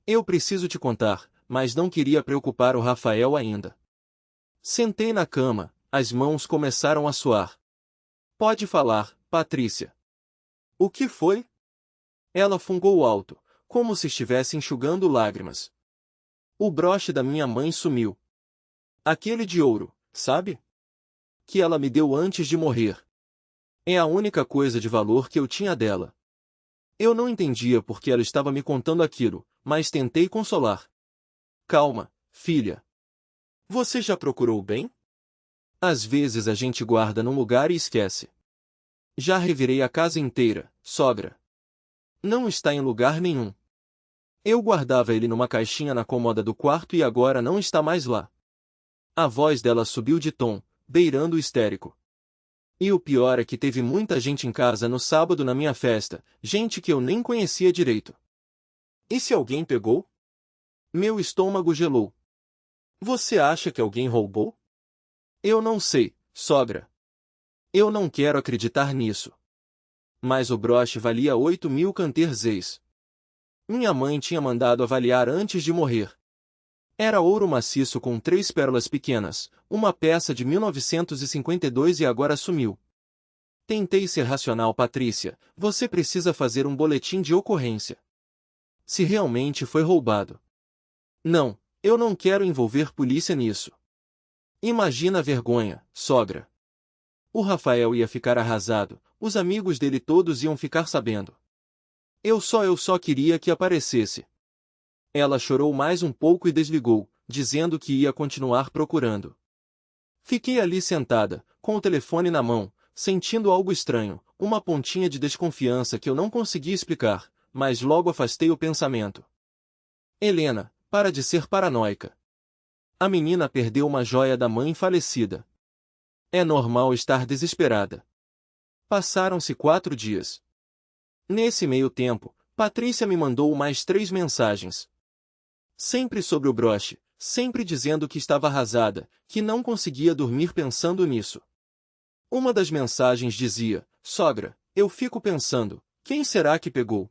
Eu preciso te contar, mas não queria preocupar o Rafael ainda. Sentei na cama, as mãos começaram a suar. Pode falar, Patrícia. O que foi? Ela fungou alto, como se estivesse enxugando lágrimas. O broche da minha mãe sumiu. Aquele de ouro, sabe? Que ela me deu antes de morrer. É a única coisa de valor que eu tinha dela. Eu não entendia por que ela estava me contando aquilo, mas tentei consolar. Calma, filha. Você já procurou bem? Às vezes a gente guarda num lugar e esquece. Já revirei a casa inteira, sogra. Não está em lugar nenhum. Eu guardava ele numa caixinha na cômoda do quarto e agora não está mais lá. A voz dela subiu de tom, beirando o histérico. E o pior é que teve muita gente em casa no sábado na minha festa, gente que eu nem conhecia direito. E se alguém pegou? Meu estômago gelou. Você acha que alguém roubou? Eu não sei, sogra. Eu não quero acreditar nisso. Mas o broche valia 8.000 canterzeis. Minha mãe tinha mandado avaliar antes de morrer. Era ouro maciço com 3 pérolas pequenas, uma peça de 1952 e agora sumiu. Tentei ser racional, Patrícia, você precisa fazer um boletim de ocorrência. Se realmente foi roubado. Não, eu não quero envolver polícia nisso. Imagina a vergonha, sogra. O Rafael ia ficar arrasado, os amigos dele todos iam ficar sabendo. Eu só queria que aparecesse. Ela chorou mais um pouco e desligou, dizendo que ia continuar procurando. Fiquei ali sentada, com o telefone na mão, sentindo algo estranho, uma pontinha de desconfiança que eu não conseguia explicar, mas logo afastei o pensamento. Helena, para de ser paranoica. A menina perdeu uma joia da mãe falecida. É normal estar desesperada. Passaram-se 4 dias. Nesse meio tempo, Patrícia me mandou mais 3 mensagens. Sempre sobre o broche, sempre dizendo que estava arrasada, que não conseguia dormir pensando nisso. Uma das mensagens dizia: sogra, eu fico pensando, quem será que pegou?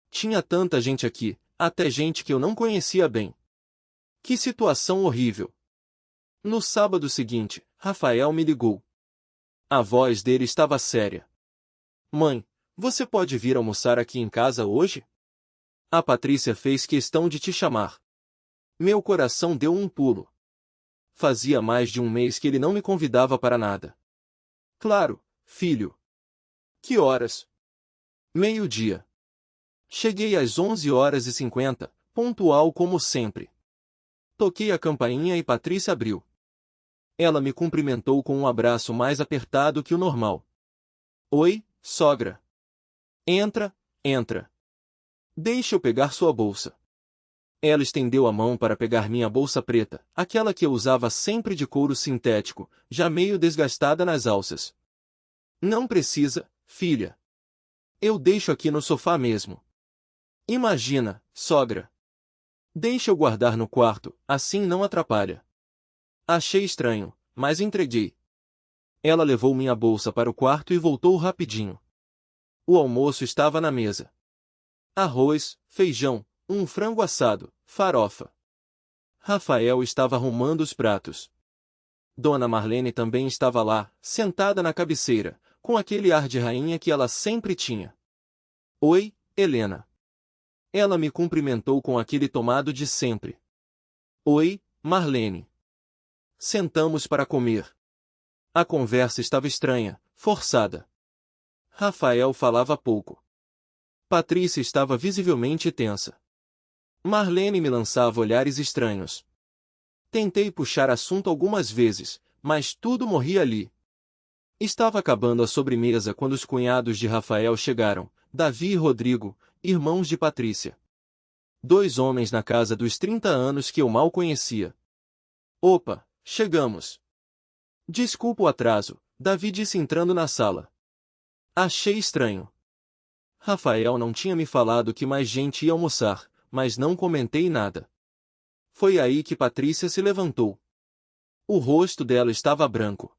Tinha tanta gente aqui, até gente que eu não conhecia bem. Que situação horrível. No sábado seguinte, Rafael me ligou. A voz dele estava séria. Mãe, você pode vir almoçar aqui em casa hoje? A Patrícia fez questão de te chamar. Meu coração deu um pulo. Fazia mais de um mês que ele não me convidava para nada. Claro, filho. Que horas? 12h. Cheguei às 11h50, pontual como sempre. Toquei a campainha e Patrícia abriu. Ela me cumprimentou com um abraço mais apertado que o normal. Oi, sogra. Entra, entra. Deixe eu pegar sua bolsa. Ela estendeu a mão para pegar minha bolsa preta, aquela que eu usava sempre de couro sintético, já meio desgastada nas alças. Não precisa, filha. Eu deixo aqui no sofá mesmo. Imagina, sogra. Deixa eu guardar no quarto, assim não atrapalha. Achei estranho, mas entreguei. Ela levou minha bolsa para o quarto e voltou rapidinho. O almoço estava na mesa. Arroz, feijão, um frango assado, farofa. Rafael estava arrumando os pratos. Dona Marlene também estava lá, sentada na cabeceira, com aquele ar de rainha que ela sempre tinha. Oi, Helena. Ela me cumprimentou com aquele tomado de sempre. Oi, Marlene. Sentamos para comer. A conversa estava estranha, forçada. Rafael falava pouco. Patrícia estava visivelmente tensa. Marlene me lançava olhares estranhos. Tentei puxar assunto algumas vezes, mas tudo morria ali. Estava acabando a sobremesa quando os cunhados de Rafael chegaram, Davi e Rodrigo, irmãos de Patrícia. 2 homens na casa dos 30 anos que eu mal conhecia. Opa, chegamos. Desculpa o atraso, Davi disse entrando na sala. Achei estranho. Rafael não tinha me falado que mais gente ia almoçar, mas não comentei nada. Foi aí que Patrícia se levantou. O rosto dela estava branco.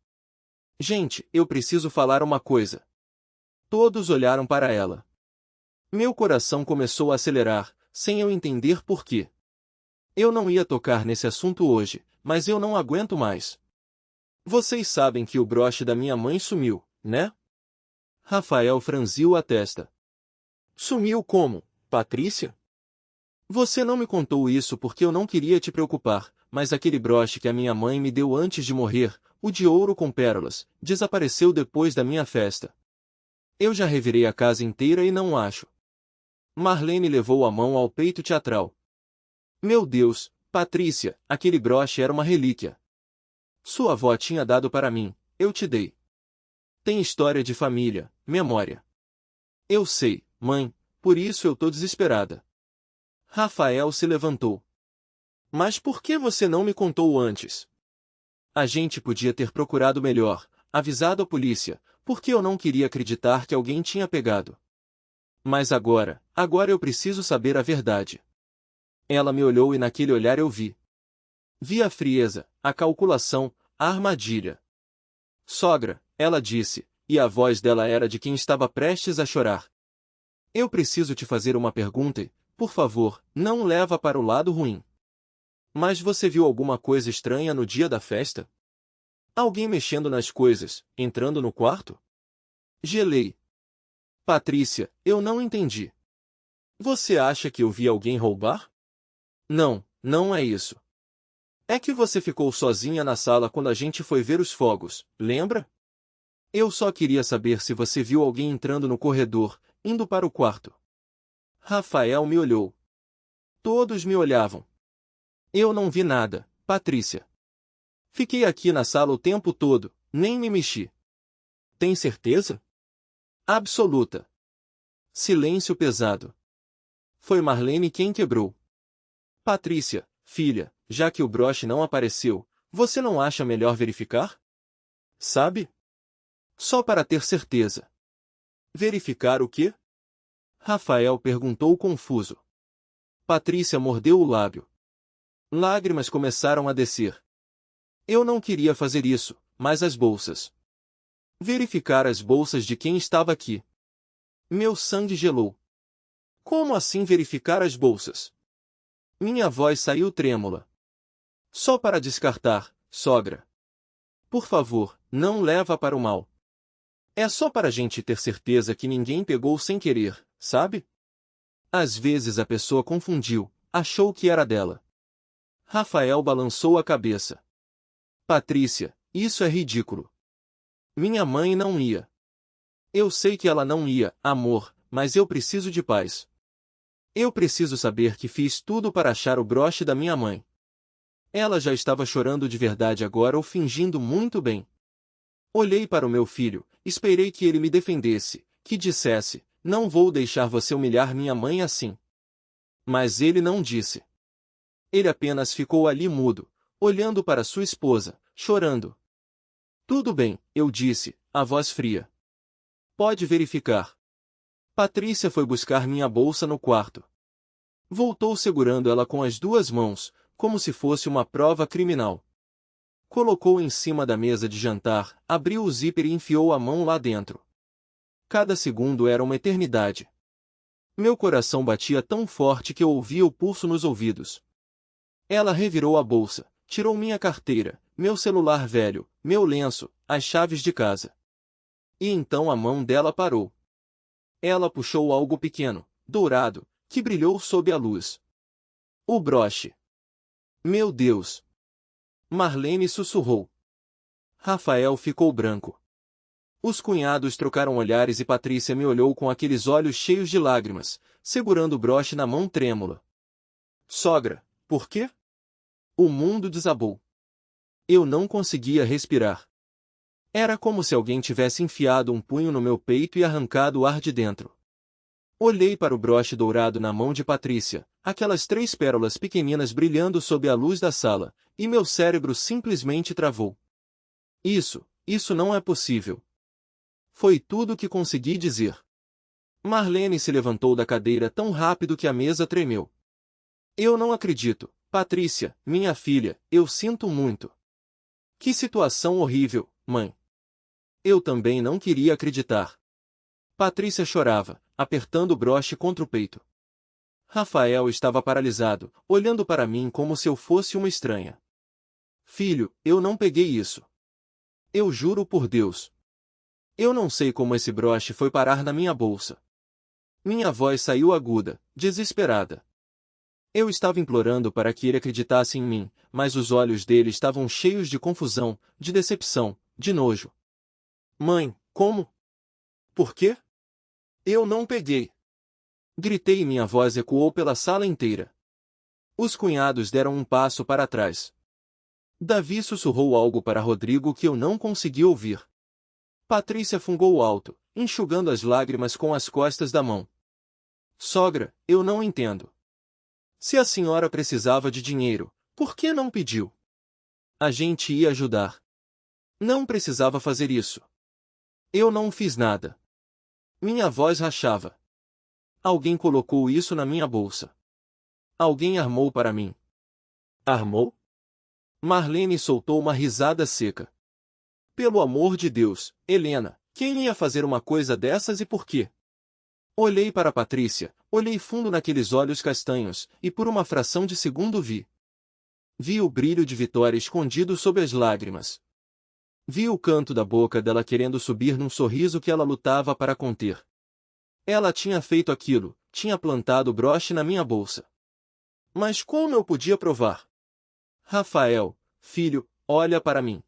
Gente, eu preciso falar uma coisa. Todos olharam para ela. Meu coração começou a acelerar, sem eu entender por quê. Eu não ia tocar nesse assunto hoje, mas eu não aguento mais. Vocês sabem que o broche da minha mãe sumiu, né? Rafael franziu a testa. Sumiu como, Patrícia? Você não me contou isso porque eu não queria te preocupar, mas aquele broche que a minha mãe me deu antes de morrer, o de ouro com pérolas, desapareceu depois da minha festa. Eu já revirei a casa inteira e não acho. Marlene levou a mão ao peito teatral. Meu Deus, Patrícia, aquele broche era uma relíquia. Sua avó tinha dado para mim, eu te dei. Tem história de família, memória. Eu sei, mãe, por isso eu tô desesperada. Rafael se levantou. Mas por que você não me contou antes? A gente podia ter procurado melhor, avisado a polícia, porque eu não queria acreditar que alguém tinha pegado. Mas agora eu preciso saber a verdade. Ela me olhou e naquele olhar eu vi. Vi a frieza, a calculação, a armadilha. Sogra, ela disse, e a voz dela era de quem estava prestes a chorar. Eu preciso te fazer uma pergunta e, por favor, não leva para o lado ruim. Mas você viu alguma coisa estranha no dia da festa? Alguém mexendo nas coisas, entrando no quarto? Gelei. Patrícia, eu não entendi. Você acha que eu vi alguém roubar? Não, não é isso. É que você ficou sozinha na sala quando a gente foi ver os fogos, lembra? Eu só queria saber se você viu alguém entrando no corredor, indo para o quarto. Rafael me olhou. Todos me olhavam. Eu não vi nada, Patrícia. Fiquei aqui na sala o tempo todo, nem me mexi. Tem certeza? Absoluta. Silêncio pesado. Foi Marlene quem quebrou. Patrícia, filha, já que o broche não apareceu, você não acha melhor verificar? Sabe? Só para ter certeza. Verificar o quê? Rafael perguntou confuso. Patrícia mordeu o lábio. Lágrimas começaram a descer. Eu não queria fazer isso, mas as bolsas. Verificar as bolsas de quem estava aqui. Meu sangue gelou. Como assim verificar as bolsas? Minha voz saiu trêmula. Só para descartar, sogra. Por favor, não leva para o mal. É só para a gente ter certeza que ninguém pegou sem querer, sabe? Às vezes a pessoa confundiu, achou que era dela. Rafael balançou a cabeça. Patrícia, isso é ridículo. Minha mãe não ia. Eu sei que ela não ia, amor, mas eu preciso de paz. Eu preciso saber que fiz tudo para achar o broche da minha mãe. Ela já estava chorando de verdade agora ou fingindo muito bem. Olhei para o meu filho, esperei que ele me defendesse, que dissesse, não vou deixar você humilhar minha mãe assim. Mas ele não disse. Ele apenas ficou ali mudo, olhando para sua esposa, chorando. Tudo bem, eu disse, a voz fria. Pode verificar. Patrícia foi buscar minha bolsa no quarto. Voltou segurando ela com as 2 mãos, como se fosse uma prova criminal. Colocou em cima da mesa de jantar, abriu o zíper e enfiou a mão lá dentro. Cada segundo era uma eternidade. Meu coração batia tão forte que eu ouvia o pulso nos ouvidos. Ela revirou a bolsa, tirou minha carteira, meu celular velho, meu lenço, as chaves de casa. E então a mão dela parou. Ela puxou algo pequeno, dourado, que brilhou sob a luz. O broche. Meu Deus! Marlene sussurrou. Rafael ficou branco. Os cunhados trocaram olhares e Patrícia me olhou com aqueles olhos cheios de lágrimas, segurando o broche na mão trêmula. Sogra, por quê? O mundo desabou. Eu não conseguia respirar. Era como se alguém tivesse enfiado um punho no meu peito e arrancado o ar de dentro. Olhei para o broche dourado na mão de Patrícia, aquelas 3 pérolas pequeninas brilhando sob a luz da sala, e meu cérebro simplesmente travou. Isso não é possível. Foi tudo o que consegui dizer. Marlene se levantou da cadeira tão rápido que a mesa tremeu. Eu não acredito, Patrícia, minha filha, eu sinto muito. Que situação horrível, mãe. Eu também não queria acreditar. Patrícia chorava, apertando o broche contra o peito. Rafael estava paralisado, olhando para mim como se eu fosse uma estranha. Filho, eu não peguei isso. Eu juro por Deus. Eu não sei como esse broche foi parar na minha bolsa. Minha voz saiu aguda, desesperada. Eu estava implorando para que ele acreditasse em mim, mas os olhos dele estavam cheios de confusão, de decepção, de nojo. Mãe, como? Por quê? Eu não peguei. Gritei e minha voz ecoou pela sala inteira. Os cunhados deram um passo para trás. Davi sussurrou algo para Rodrigo que eu não consegui ouvir. Patrícia fungou alto, enxugando as lágrimas com as costas da mão. Sogra, eu não entendo. Se a senhora precisava de dinheiro, por que não pediu? A gente ia ajudar. Não precisava fazer isso. Eu não fiz nada. Minha voz rachava. Alguém colocou isso na minha bolsa. Alguém armou para mim. Armou? Marlene soltou uma risada seca. Pelo amor de Deus, Helena, quem ia fazer uma coisa dessas e por quê? Olhei para Patrícia, olhei fundo naqueles olhos castanhos, e por uma fração de segundo vi. Vi o brilho de vitória escondido sob as lágrimas. Vi o canto da boca dela querendo subir num sorriso que ela lutava para conter. Ela tinha feito aquilo, tinha plantado o broche na minha bolsa. Mas como eu podia provar? Rafael, filho, olha para mim.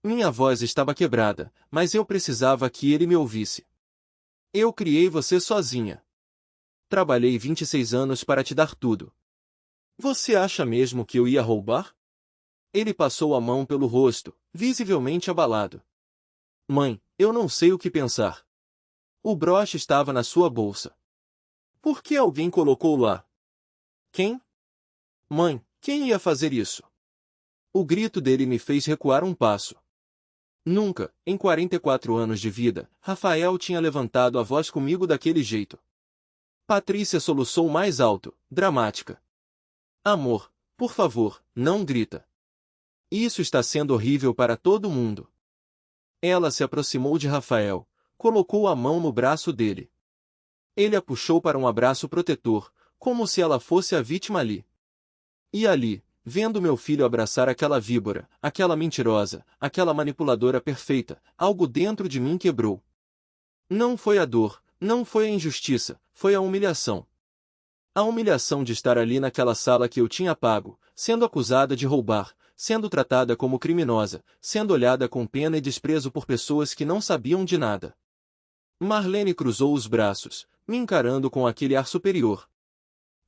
Minha voz estava quebrada, mas eu precisava que ele me ouvisse. Eu criei você sozinha. Trabalhei 26 anos para te dar tudo. Você acha mesmo que eu ia roubar? Ele passou a mão pelo rosto, visivelmente abalado. Mãe, eu não sei o que pensar. O broche estava na sua bolsa. Por que alguém colocou lá? Quem? Mãe, quem ia fazer isso? O grito dele me fez recuar um passo. Nunca, em 44 anos de vida, Rafael tinha levantado a voz comigo daquele jeito. Patrícia soluçou mais alto, dramática. Amor, por favor, não grita. Isso está sendo horrível para todo mundo. Ela se aproximou de Rafael, colocou a mão no braço dele. Ele a puxou para um abraço protetor, como se ela fosse a vítima ali. E ali, vendo meu filho abraçar aquela víbora, aquela mentirosa, aquela manipuladora perfeita, algo dentro de mim quebrou. Não foi a dor, não foi a injustiça, foi a humilhação. A humilhação de estar ali naquela sala que eu tinha pago, sendo acusada de roubar, sendo tratada como criminosa, sendo olhada com pena e desprezo por pessoas que não sabiam de nada. Marlene cruzou os braços, me encarando com aquele ar superior.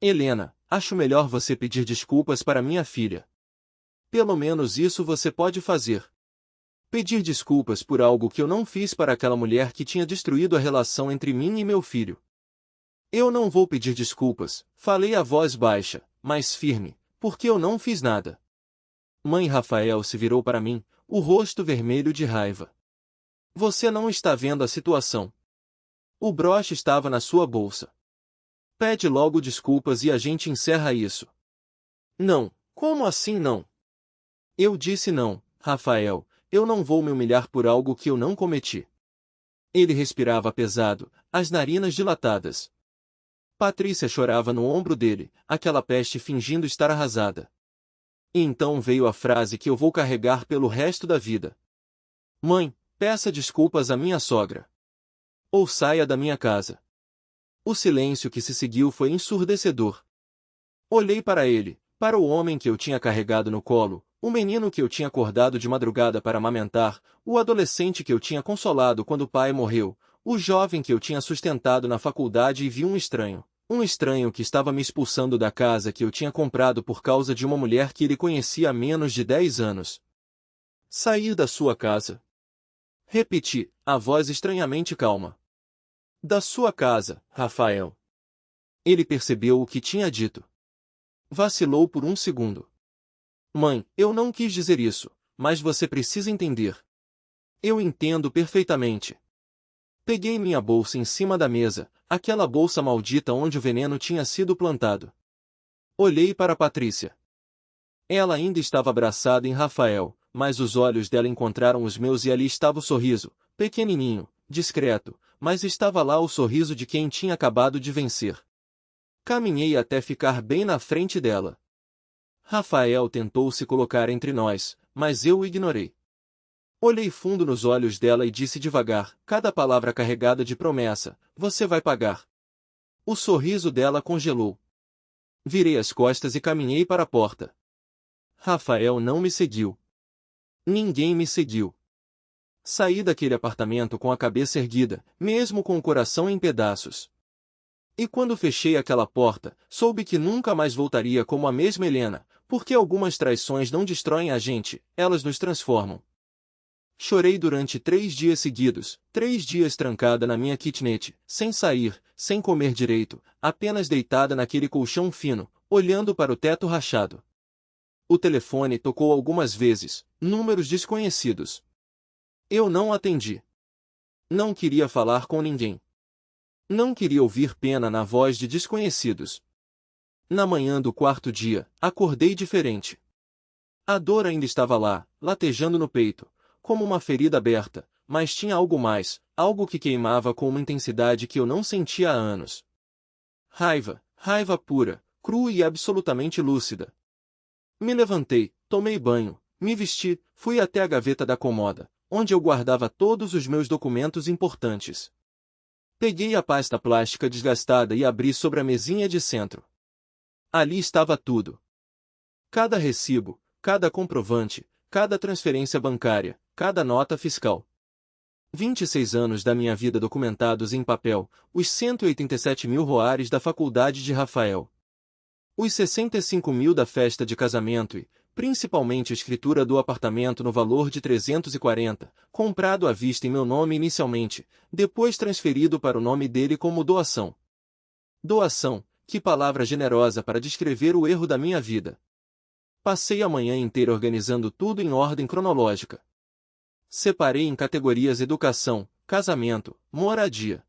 Helena, acho melhor você pedir desculpas para minha filha. Pelo menos isso você pode fazer. Pedir desculpas por algo que eu não fiz para aquela mulher que tinha destruído a relação entre mim e meu filho. Eu não vou pedir desculpas, falei a voz baixa, mas firme, porque eu não fiz nada. Mãe Rafael se virou para mim, o rosto vermelho de raiva. Você não está vendo a situação. O broche estava na sua bolsa. Pede logo desculpas e a gente encerra isso. Não, como assim não? Eu disse não, Rafael, eu não vou me humilhar por algo que eu não cometi. Ele respirava pesado, as narinas dilatadas. Patrícia chorava no ombro dele, aquela peste fingindo estar arrasada. E então veio a frase que eu vou carregar pelo resto da vida. Mãe, peça desculpas à minha sogra. Ou saia da minha casa. O silêncio que se seguiu foi ensurdecedor. Olhei para ele, para o homem que eu tinha carregado no colo, o menino que eu tinha acordado de madrugada para amamentar, o adolescente que eu tinha consolado quando o pai morreu, o jovem que eu tinha sustentado na faculdade e vi um estranho que estava me expulsando da casa que eu tinha comprado por causa de uma mulher que ele conhecia há menos de 10 anos. Sair da sua casa. Repeti, a voz estranhamente calma. Da sua casa, Rafael. Ele percebeu o que tinha dito. Vacilou por um segundo. Mãe, eu não quis dizer isso, mas você precisa entender. Eu entendo perfeitamente. Peguei minha bolsa em cima da mesa, aquela bolsa maldita onde o veneno tinha sido plantado. Olhei para Patrícia. Ela ainda estava abraçada em Rafael, mas os olhos dela encontraram os meus e ali estava o sorriso, pequenininho, discreto, mas estava lá o sorriso de quem tinha acabado de vencer. Caminhei até ficar bem na frente dela. Rafael tentou se colocar entre nós, mas eu o ignorei. Olhei fundo nos olhos dela e disse devagar, cada palavra carregada de promessa, você vai pagar. O sorriso dela congelou. Virei as costas e caminhei para a porta. Rafael não me seguiu. Ninguém me seguiu. Saí daquele apartamento com a cabeça erguida, mesmo com o coração em pedaços. E quando fechei aquela porta, soube que nunca mais voltaria como a mesma Helena, porque algumas traições não destroem a gente, elas nos transformam. Chorei durante 3 dias seguidos, 3 dias trancada na minha kitnet, sem sair, sem comer direito, apenas deitada naquele colchão fino, olhando para o teto rachado. O telefone tocou algumas vezes, números desconhecidos. Eu não atendi. Não queria falar com ninguém. Não queria ouvir pena na voz de desconhecidos. Na manhã do 4º dia, acordei diferente. A dor ainda estava lá, latejando no peito, como uma ferida aberta, mas tinha algo mais, algo que queimava com uma intensidade que eu não sentia há anos. Raiva, raiva pura, crua e absolutamente lúcida. Me levantei, tomei banho, me vesti, fui até a gaveta da comoda, onde eu guardava todos os meus documentos importantes. Peguei a pasta plástica desgastada e abri sobre a mesinha de centro. Ali estava tudo. Cada recibo, cada comprovante, cada transferência bancária, cada nota fiscal. 26 anos da minha vida documentados em papel, os 187 mil roares da faculdade de Rafael. Os 65 mil da festa de casamento e, principalmente a escritura do apartamento no valor de 340, comprado à vista em meu nome inicialmente, depois transferido para o nome dele como doação. Doação, que palavra generosa para descrever o erro da minha vida. Passei a manhã inteira organizando tudo em ordem cronológica. Separei em categorias educação, casamento, moradia.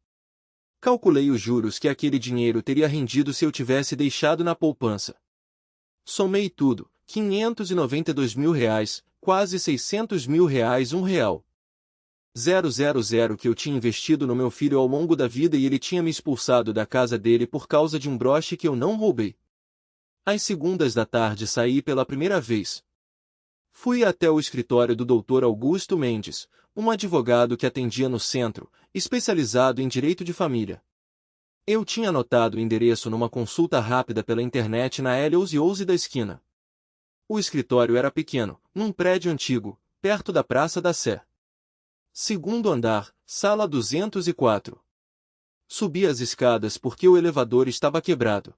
Calculei os juros que aquele dinheiro teria rendido se eu tivesse deixado na poupança. Somei tudo, 592 mil reais, quase 600 mil reais, R$1. 000 que eu tinha investido no meu filho ao longo da vida e ele tinha me expulsado da casa dele por causa de um broche que eu não roubei. Às segundas da tarde saí pela primeira vez. Fui até o escritório do Dr. Augusto Mendes, um advogado que atendia no centro, especializado em direito de família. Eu tinha anotado o endereço numa consulta rápida pela internet na L11 da esquina. O escritório era pequeno, num prédio antigo, perto da Praça da Sé. Segundo andar, sala 204. Subi as escadas porque o elevador estava quebrado.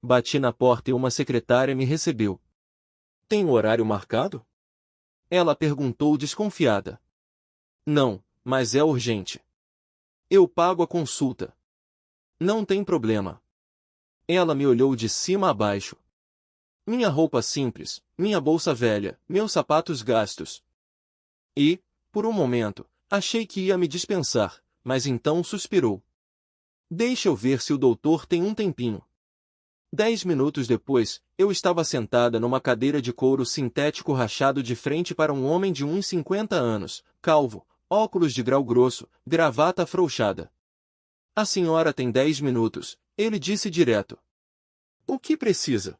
Bati na porta e uma secretária me recebeu. Tem um horário marcado? Ela perguntou desconfiada. Não, mas é urgente. Eu pago a consulta. Não tem problema. Ela me olhou de cima a baixo. Minha roupa simples, minha bolsa velha, meus sapatos gastos. E, por um momento, achei que ia me dispensar, mas então suspirou. Deixa eu ver se o doutor tem um tempinho. 10 minutos depois, eu estava sentada numa cadeira de couro sintético rachado de frente para um homem de uns 50 anos, calvo, óculos de grau grosso, gravata afrouxada. A senhora tem 10 minutos, ele disse direto. O que precisa?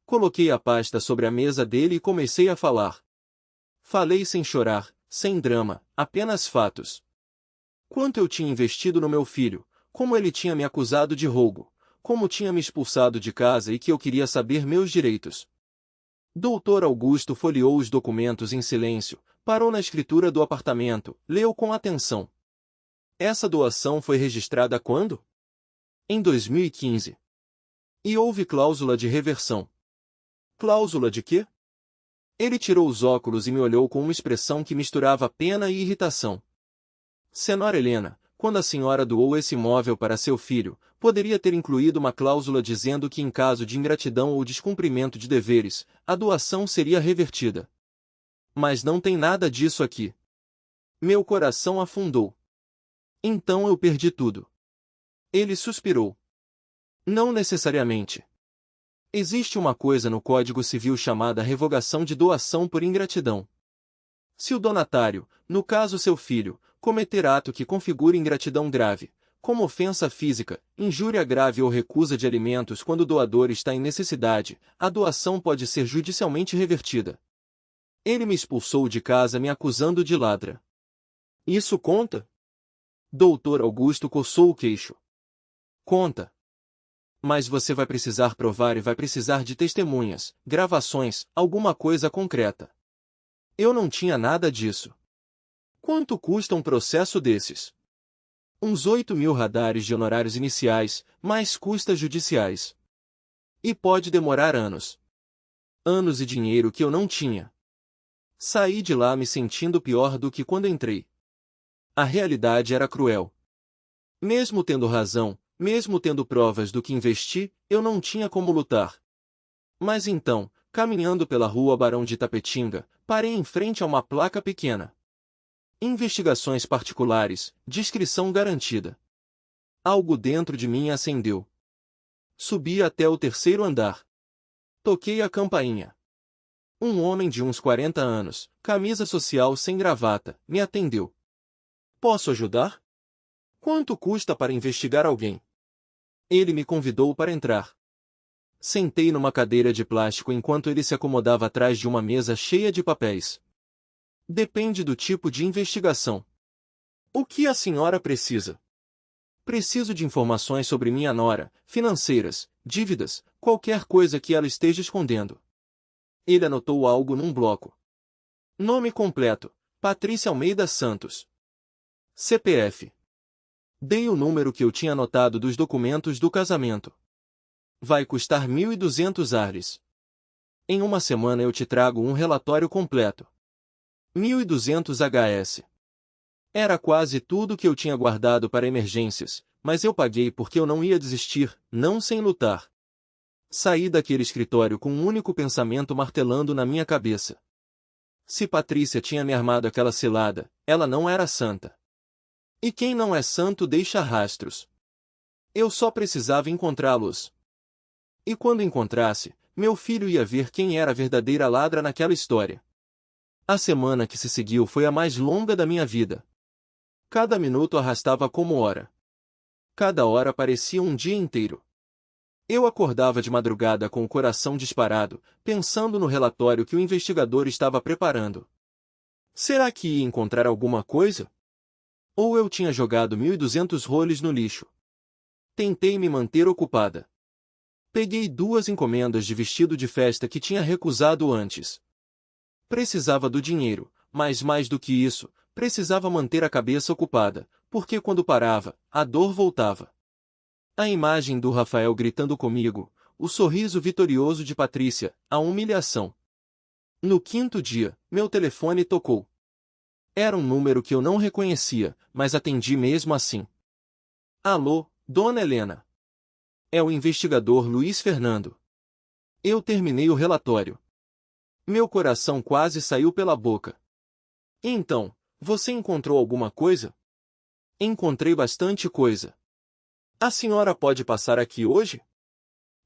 Coloquei a pasta sobre a mesa dele e comecei a falar. Falei sem chorar, sem drama, apenas fatos. Quanto eu tinha investido no meu filho, como ele tinha me acusado de roubo, como tinha me expulsado de casa e que eu queria saber meus direitos. Doutor Augusto folheou os documentos em silêncio, parou na escritura do apartamento, leu com atenção. Essa doação foi registrada quando? Em 2015. E houve cláusula de reversão. Cláusula de quê? Ele tirou os óculos e me olhou com uma expressão que misturava pena e irritação. Senhora Helena, quando a senhora doou esse imóvel para seu filho, poderia ter incluído uma cláusula dizendo que em caso de ingratidão ou descumprimento de deveres, a doação seria revertida. Mas não tem nada disso aqui. Meu coração afundou. Então eu perdi tudo. Ele suspirou. Não necessariamente. Existe uma coisa no Código Civil chamada revogação de doação por ingratidão. Se o donatário, no caso seu filho, cometer ato que configure ingratidão grave, como ofensa física, injúria grave ou recusa de alimentos quando o doador está em necessidade, a doação pode ser judicialmente revertida. Ele me expulsou de casa me acusando de ladra. Isso conta? Doutor Augusto coçou o queixo. Conta. Mas você vai precisar provar e vai precisar de testemunhas, gravações, alguma coisa concreta. Eu não tinha nada disso. Quanto custa um processo desses? Uns 8.000 radares de honorários iniciais, mais custas judiciais. E pode demorar anos. Anos e dinheiro que eu não tinha. Saí de lá me sentindo pior do que quando entrei. A realidade era cruel. Mesmo tendo razão, mesmo tendo provas do que investi, eu não tinha como lutar. Mas então, caminhando pela rua Barão de Tapetinga, parei em frente a uma placa pequena. Investigações particulares, discrição garantida. Algo dentro de mim acendeu. Subi até o 3º andar. Toquei a campainha. Um homem de uns 40 anos, camisa social sem gravata, me atendeu. Posso ajudar? Quanto custa para investigar alguém? Ele me convidou para entrar. Sentei numa cadeira de plástico enquanto ele se acomodava atrás de uma mesa cheia de papéis. Depende do tipo de investigação. O que a senhora precisa? Preciso de informações sobre minha nora, financeiras, dívidas, qualquer coisa que ela esteja escondendo. Ele anotou algo num bloco. Nome completo: Patrícia Almeida Santos. CPF. Dei o número que eu tinha anotado dos documentos do casamento. Vai custar 1.200 ares. Em uma semana eu te trago um relatório completo. 1.200 HS. Era quase tudo que eu tinha guardado para emergências, mas eu paguei porque eu não ia desistir, não sem lutar. Saí daquele escritório com um único pensamento martelando na minha cabeça. Se Patrícia tinha me armado aquela cilada, ela não era santa. E quem não é santo deixa rastros. Eu só precisava encontrá-los. E quando encontrasse, meu filho ia ver quem era a verdadeira ladra naquela história. A semana que se seguiu foi a mais longa da minha vida. Cada minuto arrastava como hora. Cada hora parecia um dia inteiro. Eu acordava de madrugada com o coração disparado, pensando no relatório que o investigador estava preparando. Será que ia encontrar alguma coisa? Ou eu tinha jogado 1.200 roles no lixo? Tentei me manter ocupada. Peguei 2 encomendas de vestido de festa que tinha recusado antes. Precisava do dinheiro, mas mais do que isso, precisava manter a cabeça ocupada, porque quando parava, a dor voltava. A imagem do Rafael gritando comigo, o sorriso vitorioso de Patrícia, a humilhação. No 5º dia, meu telefone tocou. Era um número que eu não reconhecia, mas atendi mesmo assim. Alô, Dona Helena. É o investigador Luiz Fernando. Eu terminei o relatório. Meu coração quase saiu pela boca. Então, você encontrou alguma coisa? Encontrei bastante coisa. A senhora pode passar aqui hoje?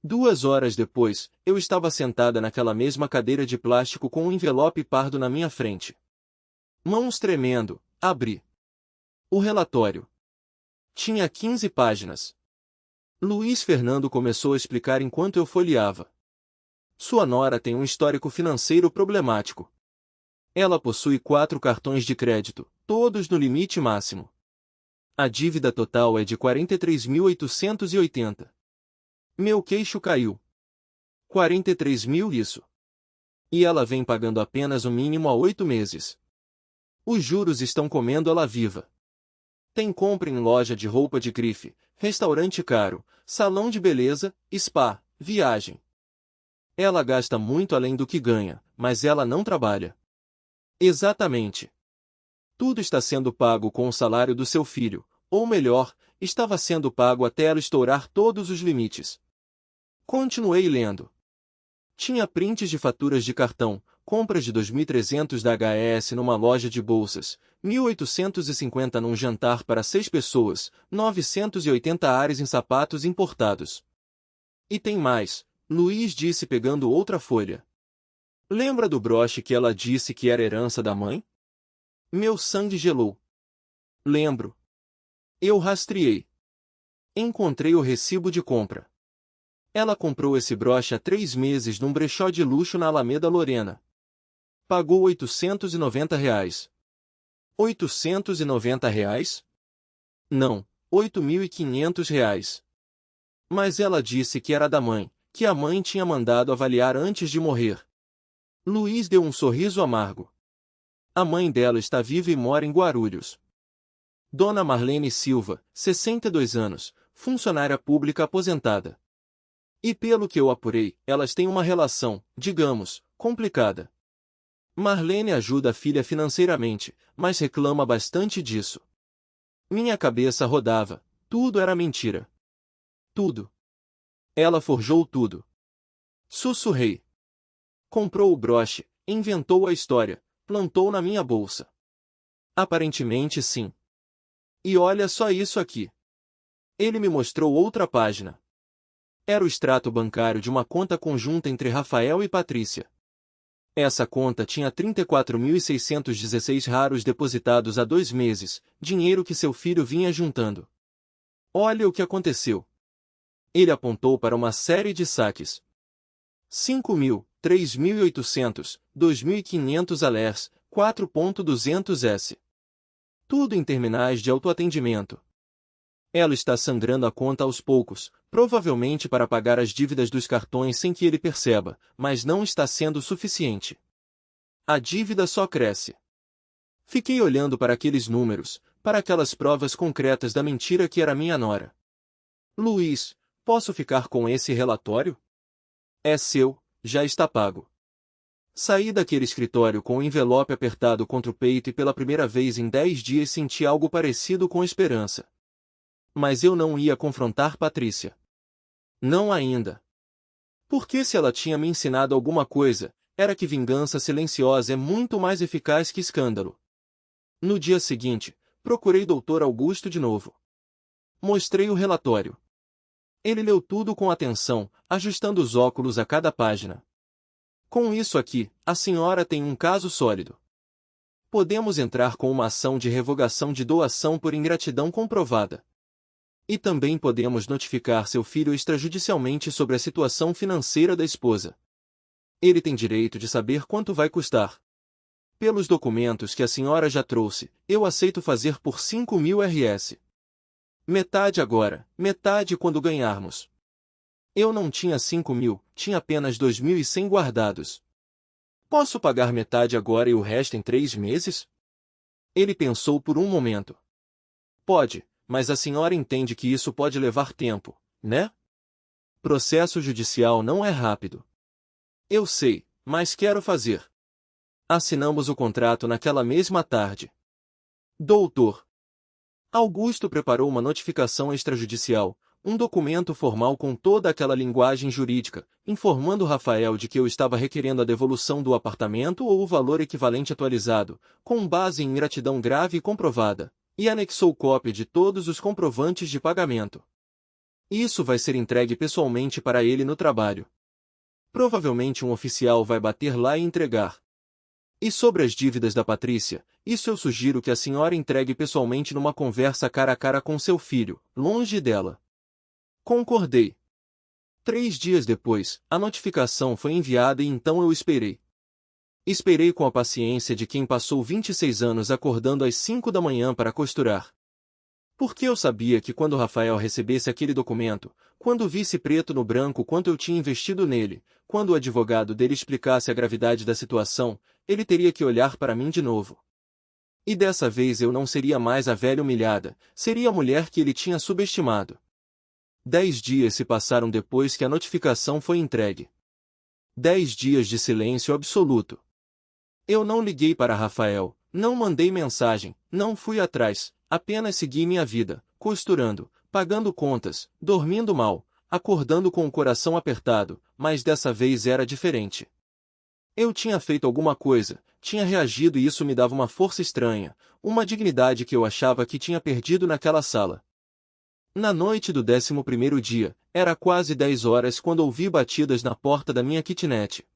2 horas depois, eu estava sentada naquela mesma cadeira de plástico com um envelope pardo na minha frente. Mãos tremendo, abri. O relatório. Tinha 15 páginas. Luiz Fernando começou a explicar enquanto eu folheava. Sua nora tem um histórico financeiro problemático. Ela possui 4 cartões de crédito, todos no limite máximo. A dívida total é de 43.880. Meu queixo caiu. 43 mil isso. E ela vem pagando apenas o mínimo há 8 meses. Os juros estão comendo ela viva. Tem compra em loja de roupa de grife, restaurante caro, salão de beleza, spa, viagem. Ela gasta muito além do que ganha, mas ela não trabalha. Exatamente. Tudo está sendo pago com o salário do seu filho, ou melhor, estava sendo pago até ela estourar todos os limites. Continuei lendo. Tinha prints de faturas de cartão, compras de 2.300 da HES numa loja de bolsas, 1.850 num jantar para 6 pessoas, 980 ares em sapatos importados. E tem mais, Luiz disse pegando outra folha. Lembra do broche que ela disse que era herança da mãe? Meu sangue gelou. Lembro. Eu rastreei. Encontrei o recibo de compra. Ela comprou esse broche há 3 meses num brechó de luxo na Alameda Lorena. Pagou R$ 890. R$ 890? Não, R$ 8.500. Mas ela disse que era da mãe, que a mãe tinha mandado avaliar antes de morrer. Luiz deu um sorriso amargo. A mãe dela está viva e mora em Guarulhos. Dona Marlene Silva, 62 anos, funcionária pública aposentada. E pelo que eu apurei, elas têm uma relação, digamos, complicada. Marlene ajuda a filha financeiramente, mas reclama bastante disso. Minha cabeça rodava, tudo era mentira. Tudo. Ela forjou tudo. Sussurrei. Comprou o broche, inventou a história, plantou na minha bolsa. Aparentemente sim. E olha só isso aqui. Ele me mostrou outra página. Era o extrato bancário de uma conta conjunta entre Rafael e Patrícia. Essa conta tinha 34.616 raros depositados há 2 meses, dinheiro que seu filho vinha juntando. Olha o que aconteceu. Ele apontou para uma série de saques. 5.000, 3.800, 2.500 alers, 4.200 Tudo em terminais de autoatendimento. Ela está sangrando a conta aos poucos, provavelmente para pagar as dívidas dos cartões sem que ele perceba, mas não está sendo suficiente. A dívida só cresce. Fiquei olhando para aqueles números, para aquelas provas concretas da mentira que era minha nora. Luiz, posso ficar com esse relatório? É seu, já está pago. Saí daquele escritório com o envelope apertado contra o peito e pela primeira vez em 10 dias senti algo parecido com esperança. Mas eu não ia confrontar Patrícia. Não ainda. Porque se ela tinha me ensinado alguma coisa, era que vingança silenciosa é muito mais eficaz que escândalo. No dia seguinte, procurei Dr. Augusto de novo. Mostrei o relatório. Ele leu tudo com atenção, ajustando os óculos a cada página. Com isso aqui, a senhora tem um caso sólido. Podemos entrar com uma ação de revogação de doação por ingratidão comprovada. E também podemos notificar seu filho extrajudicialmente sobre a situação financeira da esposa. Ele tem direito de saber quanto vai custar. Pelos documentos que a senhora já trouxe, eu aceito fazer por 5.000 RS. Metade agora, metade quando ganharmos. Eu não tinha 5.000, tinha apenas 2.100 guardados. Posso pagar metade agora e o resto em 3 meses? Ele pensou por um momento. Pode, mas a senhora entende que isso pode levar tempo, né? Processo judicial não é rápido. Eu sei, mas quero fazer. Assinamos o contrato naquela mesma tarde. Doutor Augusto preparou uma notificação extrajudicial, um documento formal com toda aquela linguagem jurídica, informando Rafael de que eu estava requerendo a devolução do apartamento ou o valor equivalente atualizado, com base em ingratidão grave e comprovada, e anexou cópia de todos os comprovantes de pagamento. Isso vai ser entregue pessoalmente para ele no trabalho. Provavelmente um oficial vai bater lá e entregar. E sobre as dívidas da Patrícia, isso eu sugiro que a senhora entregue pessoalmente numa conversa cara a cara com seu filho, longe dela. Concordei. 3 dias depois, a notificação foi enviada e então eu esperei. Esperei com a paciência de quem passou 26 anos acordando às 5 da manhã para costurar. Porque eu sabia que quando Rafael recebesse aquele documento, quando visse preto no branco quanto eu tinha investido nele, quando o advogado dele explicasse a gravidade da situação, ele teria que olhar para mim de novo. E dessa vez eu não seria mais a velha humilhada, seria a mulher que ele tinha subestimado. 10 dias se passaram depois que a notificação foi entregue. 10 dias de silêncio absoluto. Eu não liguei para Rafael, não mandei mensagem, não fui atrás, apenas segui minha vida, costurando, pagando contas, dormindo mal, acordando com o coração apertado, mas dessa vez era diferente. Eu tinha feito alguma coisa, tinha reagido e isso me dava uma força estranha, uma dignidade que eu achava que tinha perdido naquela sala. Na noite do 11º dia, era quase 10 horas quando ouvi batidas na porta da minha kitnet.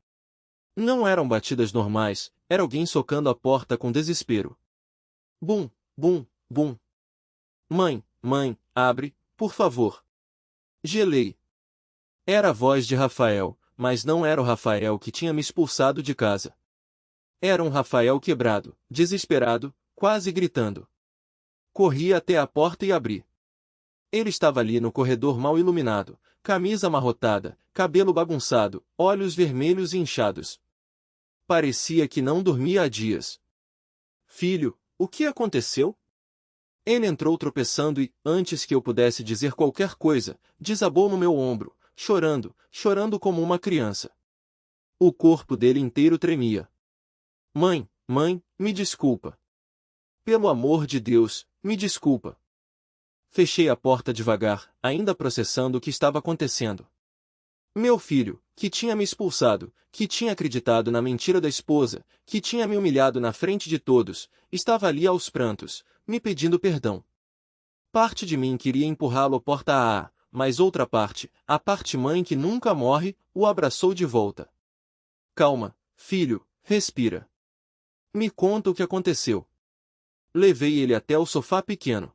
Não eram batidas normais, era alguém socando a porta com desespero. Bum, bum, bum. Mãe, mãe, abre, por favor. Gelei. Era a voz de Rafael, mas não era o Rafael que tinha me expulsado de casa. Era um Rafael quebrado, desesperado, quase gritando. Corri até a porta e abri. Ele estava ali no corredor mal iluminado, camisa amarrotada, cabelo bagunçado, olhos vermelhos e inchados. Parecia que não dormia há dias. Filho, o que aconteceu? Ele entrou tropeçando e, antes que eu pudesse dizer qualquer coisa, desabou no meu ombro, chorando, chorando como uma criança. O corpo dele inteiro tremia. Mãe, mãe, me desculpa. Pelo amor de Deus, me desculpa. Fechei a porta devagar, ainda processando o que estava acontecendo. Meu filho, que tinha me expulsado, que tinha acreditado na mentira da esposa, que tinha me humilhado na frente de todos, estava ali aos prantos, me pedindo perdão. Parte de mim queria empurrá-lo porta a, mas outra parte, a parte mãe que nunca morre, o abraçou de volta. Calma, filho, respira. Me conta o que aconteceu. Levei ele até o sofá pequeno.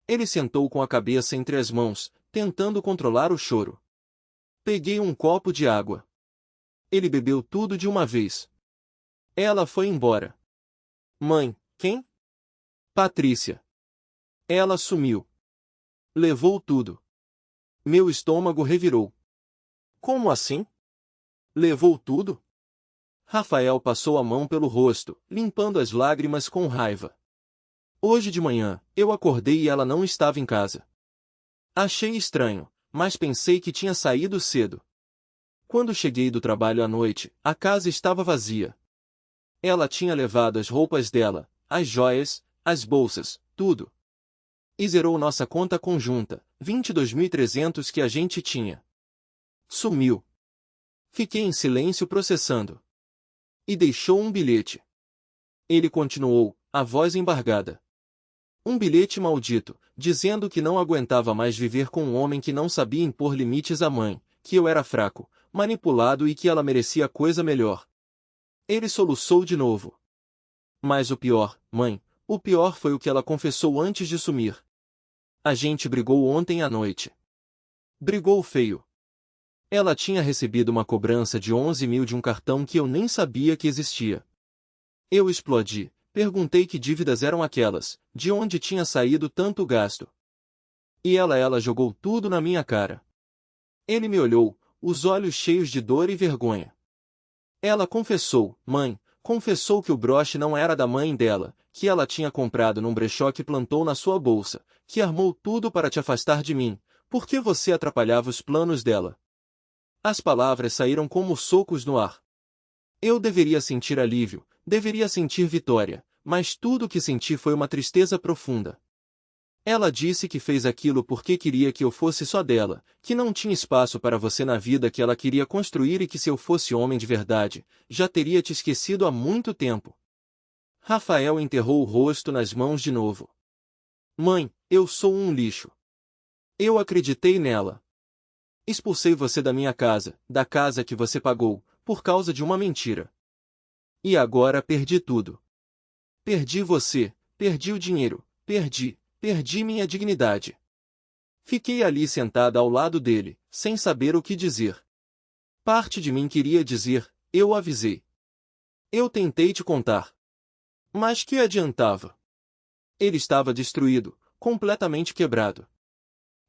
Ele sentou com a cabeça entre as mãos, tentando controlar o choro. Peguei um copo de água. Ele bebeu tudo de uma vez. Ela foi embora. Mãe, quem? Patrícia. Ela sumiu. Levou tudo. Meu estômago revirou. Como assim? Levou tudo? Rafael passou a mão pelo rosto, limpando as lágrimas com raiva. Hoje de manhã, eu acordei e ela não estava em casa. Achei estranho, mas pensei que tinha saído cedo. Quando cheguei do trabalho à noite, a casa estava vazia. Ela tinha levado as roupas dela, as joias, as bolsas, tudo. E zerou nossa conta conjunta, 22.300 que a gente tinha. Sumiu. Fiquei em silêncio processando. E deixou um bilhete. Ele continuou, a voz embargada. Um bilhete maldito, dizendo que não aguentava mais viver com um homem que não sabia impor limites à mãe, que eu era fraco, manipulado e que ela merecia coisa melhor. Ele soluçou de novo. Mas o pior, mãe, o pior foi o que ela confessou antes de sumir. A gente brigou ontem à noite. Brigou feio. Ela tinha recebido uma cobrança de 11 mil de um cartão que eu nem sabia que existia. Eu explodi, perguntei que dívidas eram aquelas, de onde tinha saído tanto gasto. E ela jogou tudo na minha cara. Ele me olhou, os olhos cheios de dor e vergonha. Ela confessou, mãe, confessou que o broche não era da mãe dela, que ela tinha comprado num brechó que plantou na sua bolsa, que armou tudo para te afastar de mim, porque você atrapalhava os planos dela. As palavras saíram como socos no ar. Eu deveria sentir alívio, deveria sentir vitória, mas tudo o que senti foi uma tristeza profunda. Ela disse que fez aquilo porque queria que eu fosse só dela, que não tinha espaço para você na vida que ela queria construir e que se eu fosse homem de verdade, já teria te esquecido há muito tempo. Rafael enterrou o rosto nas mãos de novo. Mãe, eu sou um lixo. Eu acreditei nela. Expulsei você da minha casa, da casa que você pagou, por causa de uma mentira. E agora perdi tudo. Perdi você, perdi o dinheiro, perdi minha dignidade. Fiquei ali sentada ao lado dele, sem saber o que dizer. Parte de mim queria dizer, eu avisei. Eu tentei te contar. Mas que adiantava? Ele estava destruído, completamente quebrado.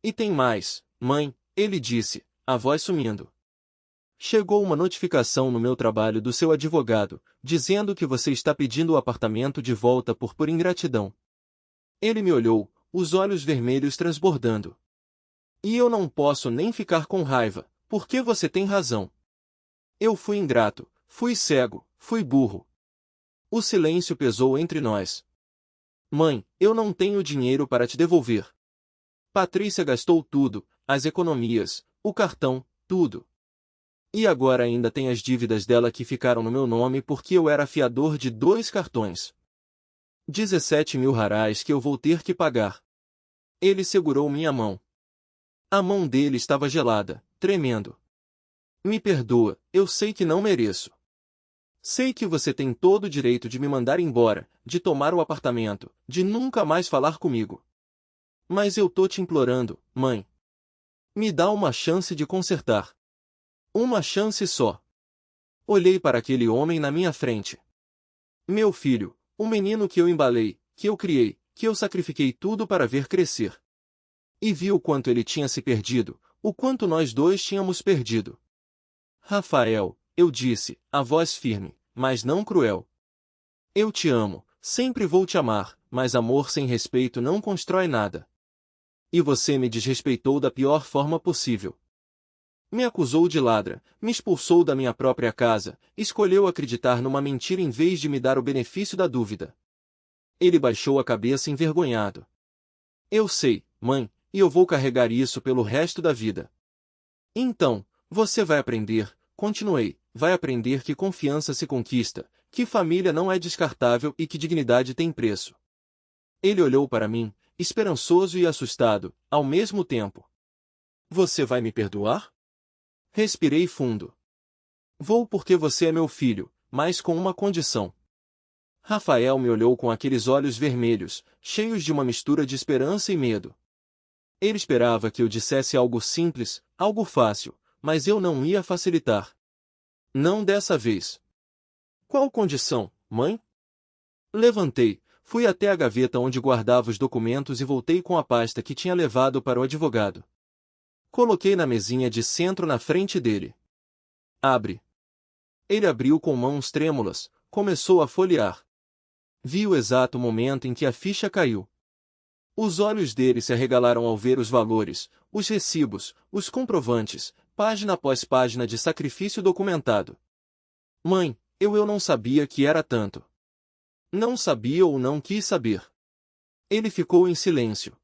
E tem mais, mãe, ele disse, a voz sumindo. Chegou uma notificação no meu trabalho do seu advogado, dizendo que você está pedindo o apartamento de volta por ingratidão. Ele me olhou, os olhos vermelhos transbordando. E eu não posso nem ficar com raiva, porque você tem razão. Eu fui ingrato, fui cego, fui burro. O silêncio pesou entre nós. Mãe, eu não tenho dinheiro para te devolver. Patrícia gastou tudo, as economias, o cartão, tudo. E agora ainda tem as dívidas dela que ficaram no meu nome porque eu era fiador de 2 cartões. 17.000 reais que eu vou ter que pagar. Ele segurou minha mão. A mão dele estava gelada, tremendo. Me perdoa, eu sei que não mereço. Sei que você tem todo o direito de me mandar embora, de tomar o apartamento, de nunca mais falar comigo. Mas eu tô te implorando, mãe. Me dá uma chance de consertar. Uma chance só. Olhei para aquele homem na minha frente. Meu filho, o menino que eu embalei, que eu criei, que eu sacrifiquei tudo para ver crescer. E vi o quanto ele tinha se perdido, o quanto nós dois tínhamos perdido. Rafael, eu disse, a voz firme, mas não cruel. Eu te amo, sempre vou te amar, mas amor sem respeito não constrói nada. E você me desrespeitou da pior forma possível. Me acusou de ladra, me expulsou da minha própria casa, escolheu acreditar numa mentira em vez de me dar o benefício da dúvida. Ele baixou a cabeça envergonhado. Eu sei, mãe, e eu vou carregar isso pelo resto da vida. Então, você vai aprender, continuei, vai aprender que confiança se conquista, que família não é descartável e que dignidade tem preço. Ele olhou para mim, esperançoso e assustado, ao mesmo tempo. Você vai me perdoar? Respirei fundo. Vou porque você é meu filho, mas com uma condição. Rafael me olhou com aqueles olhos vermelhos, cheios de uma mistura de esperança e medo. Ele esperava que eu dissesse algo simples, algo fácil, mas eu não ia facilitar. Não dessa vez. Qual condição, mãe? Levantei, fui até a gaveta onde guardava os documentos e voltei com a pasta que tinha levado para o advogado. Coloquei na mesinha de centro na frente dele. Abre. Ele abriu com mãos trêmulas, começou a folhear. Vi o exato momento em que a ficha caiu. Os olhos dele se arregalaram ao ver os valores, os recibos, os comprovantes, página após página de sacrifício documentado. Mãe, eu não sabia que era tanto. Não sabia ou não quis saber. Ele ficou em silêncio.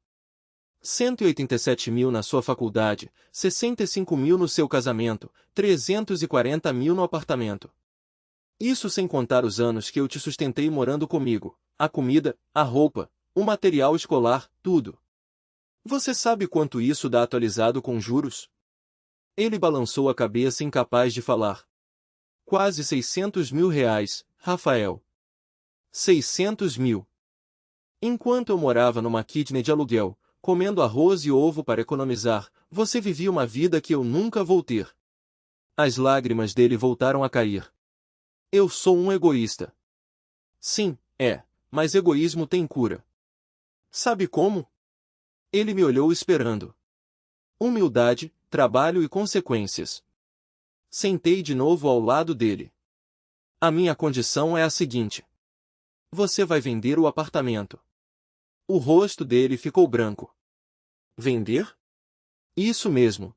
187.000 na sua faculdade, 65.000 no seu casamento, 340.000 no apartamento. Isso sem contar os anos que eu te sustentei morando comigo, a comida, a roupa, o material escolar, tudo. Você sabe quanto isso dá atualizado com juros? Ele balançou a cabeça incapaz de falar. Quase 600.000 reais, Rafael. 600.000. Enquanto eu morava numa kitnet de aluguel, comendo arroz e ovo para economizar, você vivia uma vida que eu nunca vou ter. As lágrimas dele voltaram a cair. Eu sou um egoísta. Sim, mas egoísmo tem cura. Sabe como? Ele me olhou esperando. Humildade, trabalho e consequências. Sentei de novo ao lado dele. A minha condição é a seguinte. Você vai vender o apartamento. O rosto dele ficou branco. Vender? Isso mesmo.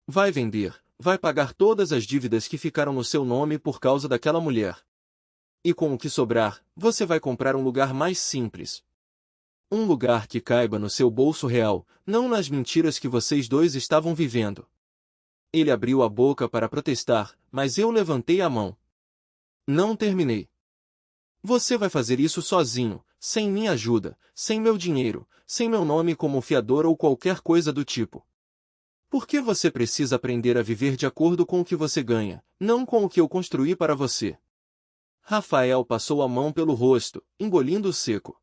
Vai vender, vai pagar todas as dívidas que ficaram no seu nome por causa daquela mulher. E com o que sobrar, você vai comprar um lugar mais simples. Um lugar que caiba no seu bolso real, não nas mentiras que vocês dois estavam vivendo. Ele abriu a boca para protestar, mas eu levantei a mão. Não terminei. Você vai fazer isso sozinho, sem minha ajuda, sem meu dinheiro, sem meu nome como fiador ou qualquer coisa do tipo. Porque você precisa aprender a viver de acordo com o que você ganha, não com o que eu construí para você. Rafael passou a mão pelo rosto, engolindo o seco.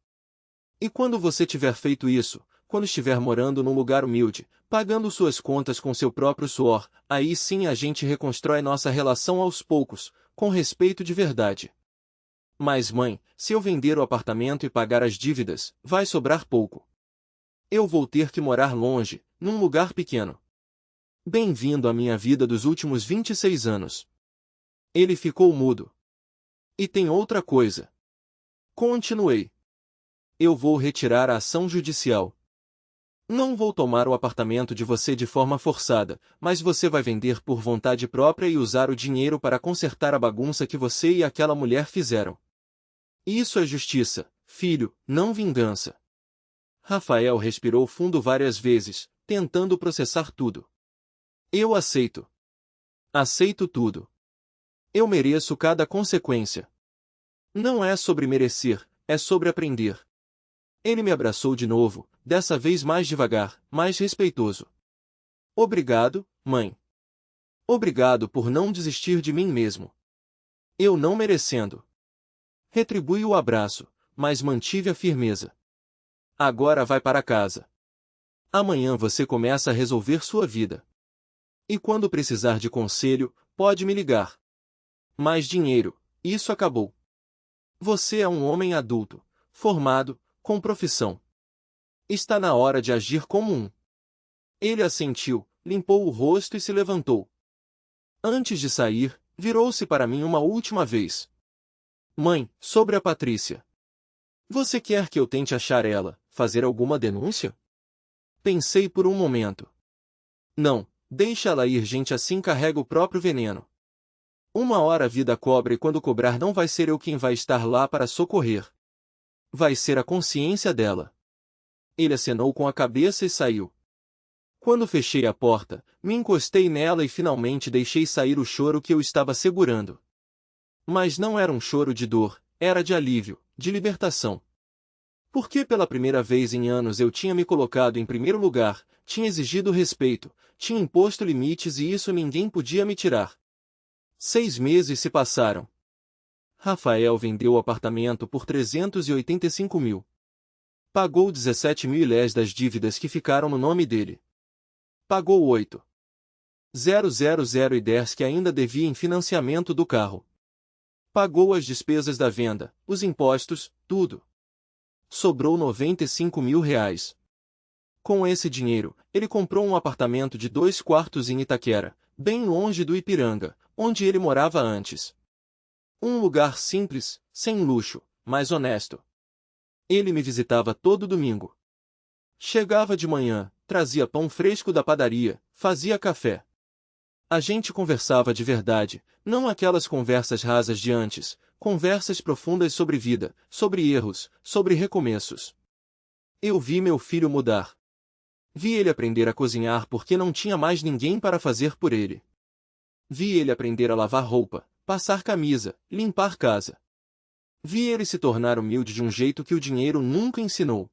E quando você tiver feito isso, quando estiver morando num lugar humilde, pagando suas contas com seu próprio suor, aí sim a gente reconstrói nossa relação aos poucos, com respeito de verdade. Mas mãe, se eu vender o apartamento e pagar as dívidas, vai sobrar pouco. Eu vou ter que morar longe, num lugar pequeno. Bem-vindo à minha vida dos últimos 26 anos. Ele ficou mudo. E tem outra coisa. Continuei. Eu vou retirar a ação judicial. Não vou tomar o apartamento de você de forma forçada, mas você vai vender por vontade própria e usar o dinheiro para consertar a bagunça que você e aquela mulher fizeram. Isso é justiça, filho, não vingança. Rafael respirou fundo várias vezes, tentando processar tudo. Eu aceito. Aceito tudo. Eu mereço cada consequência. Não é sobre merecer, é sobre aprender. Ele me abraçou de novo, dessa vez mais devagar, mais respeitoso. Obrigado, mãe. Obrigado por não desistir de mim mesmo. Eu não merecendo. Retribui o abraço, mas mantive a firmeza. Agora vai para casa. Amanhã você começa a resolver sua vida. E quando precisar de conselho, pode me ligar. Mais dinheiro, isso acabou. Você é um homem adulto, formado, com profissão. Está na hora de agir como um. Ele assentiu, limpou o rosto e se levantou. Antes de sair, virou-se para mim uma última vez. Mãe, sobre a Patrícia. Você quer que eu tente achar ela, fazer alguma denúncia? Pensei por um momento. Não, deixa ela ir, gente assim carrega o próprio veneno. Uma hora a vida cobra e quando cobrar não vai ser eu quem vai estar lá para socorrer. Vai ser a consciência dela. Ele acenou com a cabeça e saiu. Quando fechei a porta, me encostei nela e finalmente deixei sair o choro que eu estava segurando. Mas não era um choro de dor, era de alívio, de libertação. Porque pela primeira vez em anos eu tinha me colocado em primeiro lugar, tinha exigido respeito, tinha imposto limites e isso ninguém podia me tirar. 6 meses se passaram. Rafael vendeu o apartamento por 385 mil. Pagou 17 mil das dívidas que ficaram no nome dele. Pagou 8.000 e 10 que ainda devia em financiamento do carro. Pagou as despesas da venda, os impostos, tudo. Sobrou 95 mil reais. Com esse dinheiro, ele comprou um apartamento de 2 quartos em Itaquera, bem longe do Ipiranga, onde ele morava antes. Um lugar simples, sem luxo, mas honesto. Ele me visitava todo domingo. Chegava de manhã, trazia pão fresco da padaria, fazia café. A gente conversava de verdade, não aquelas conversas rasas de antes, conversas profundas sobre vida, sobre erros, sobre recomeços. Eu vi meu filho mudar. Vi ele aprender a cozinhar porque não tinha mais ninguém para fazer por ele. Vi ele aprender a lavar roupa, passar camisa, limpar casa. Vi ele se tornar humilde de um jeito que o dinheiro nunca ensinou.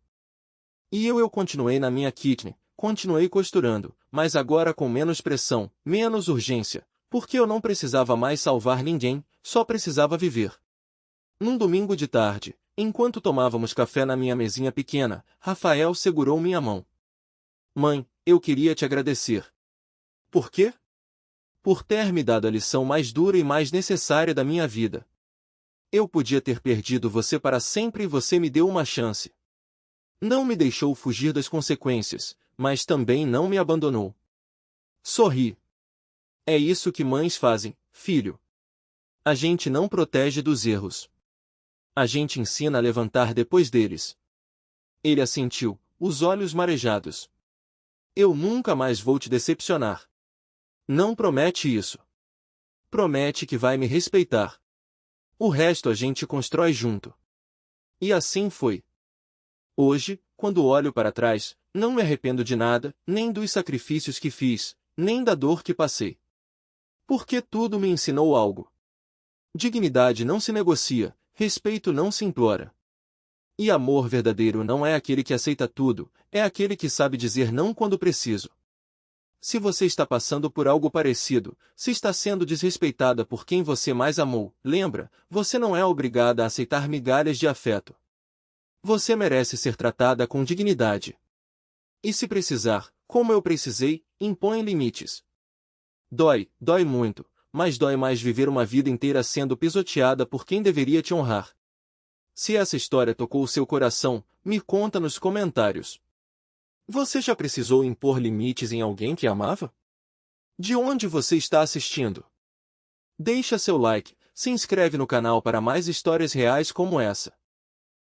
E eu continuei na minha kitchen, continuei costurando, mas agora com menos pressão, menos urgência, porque eu não precisava mais salvar ninguém, só precisava viver. Num domingo de tarde, enquanto tomávamos café na minha mesinha pequena, Rafael segurou minha mão. Mãe, eu queria te agradecer. Por quê? Por ter me dado a lição mais dura e mais necessária da minha vida. Eu podia ter perdido você para sempre e você me deu uma chance. Não me deixou fugir das consequências, mas também não me abandonou. Sorri. É isso que mães fazem, filho. A gente não protege dos erros. A gente ensina a levantar depois deles. Ele assentiu, os olhos marejados. Eu nunca mais vou te decepcionar. Não promete isso. Promete que vai me respeitar. O resto a gente constrói junto. E assim foi. Hoje, quando olho para trás, não me arrependo de nada, nem dos sacrifícios que fiz, nem da dor que passei. Porque tudo me ensinou algo. Dignidade não se negocia, respeito não se implora. E amor verdadeiro não é aquele que aceita tudo, é aquele que sabe dizer não quando preciso. Se você está passando por algo parecido, se está sendo desrespeitada por quem você mais amou, lembra, você não é obrigada a aceitar migalhas de afeto. Você merece ser tratada com dignidade. E se precisar, como eu precisei, impõe limites. Dói, dói muito, mas dói mais viver uma vida inteira sendo pisoteada por quem deveria te honrar. Se essa história tocou o seu coração, me conta nos comentários. Você já precisou impor limites em alguém que amava? De onde você está assistindo? Deixa seu like, se inscreve no canal para mais histórias reais como essa.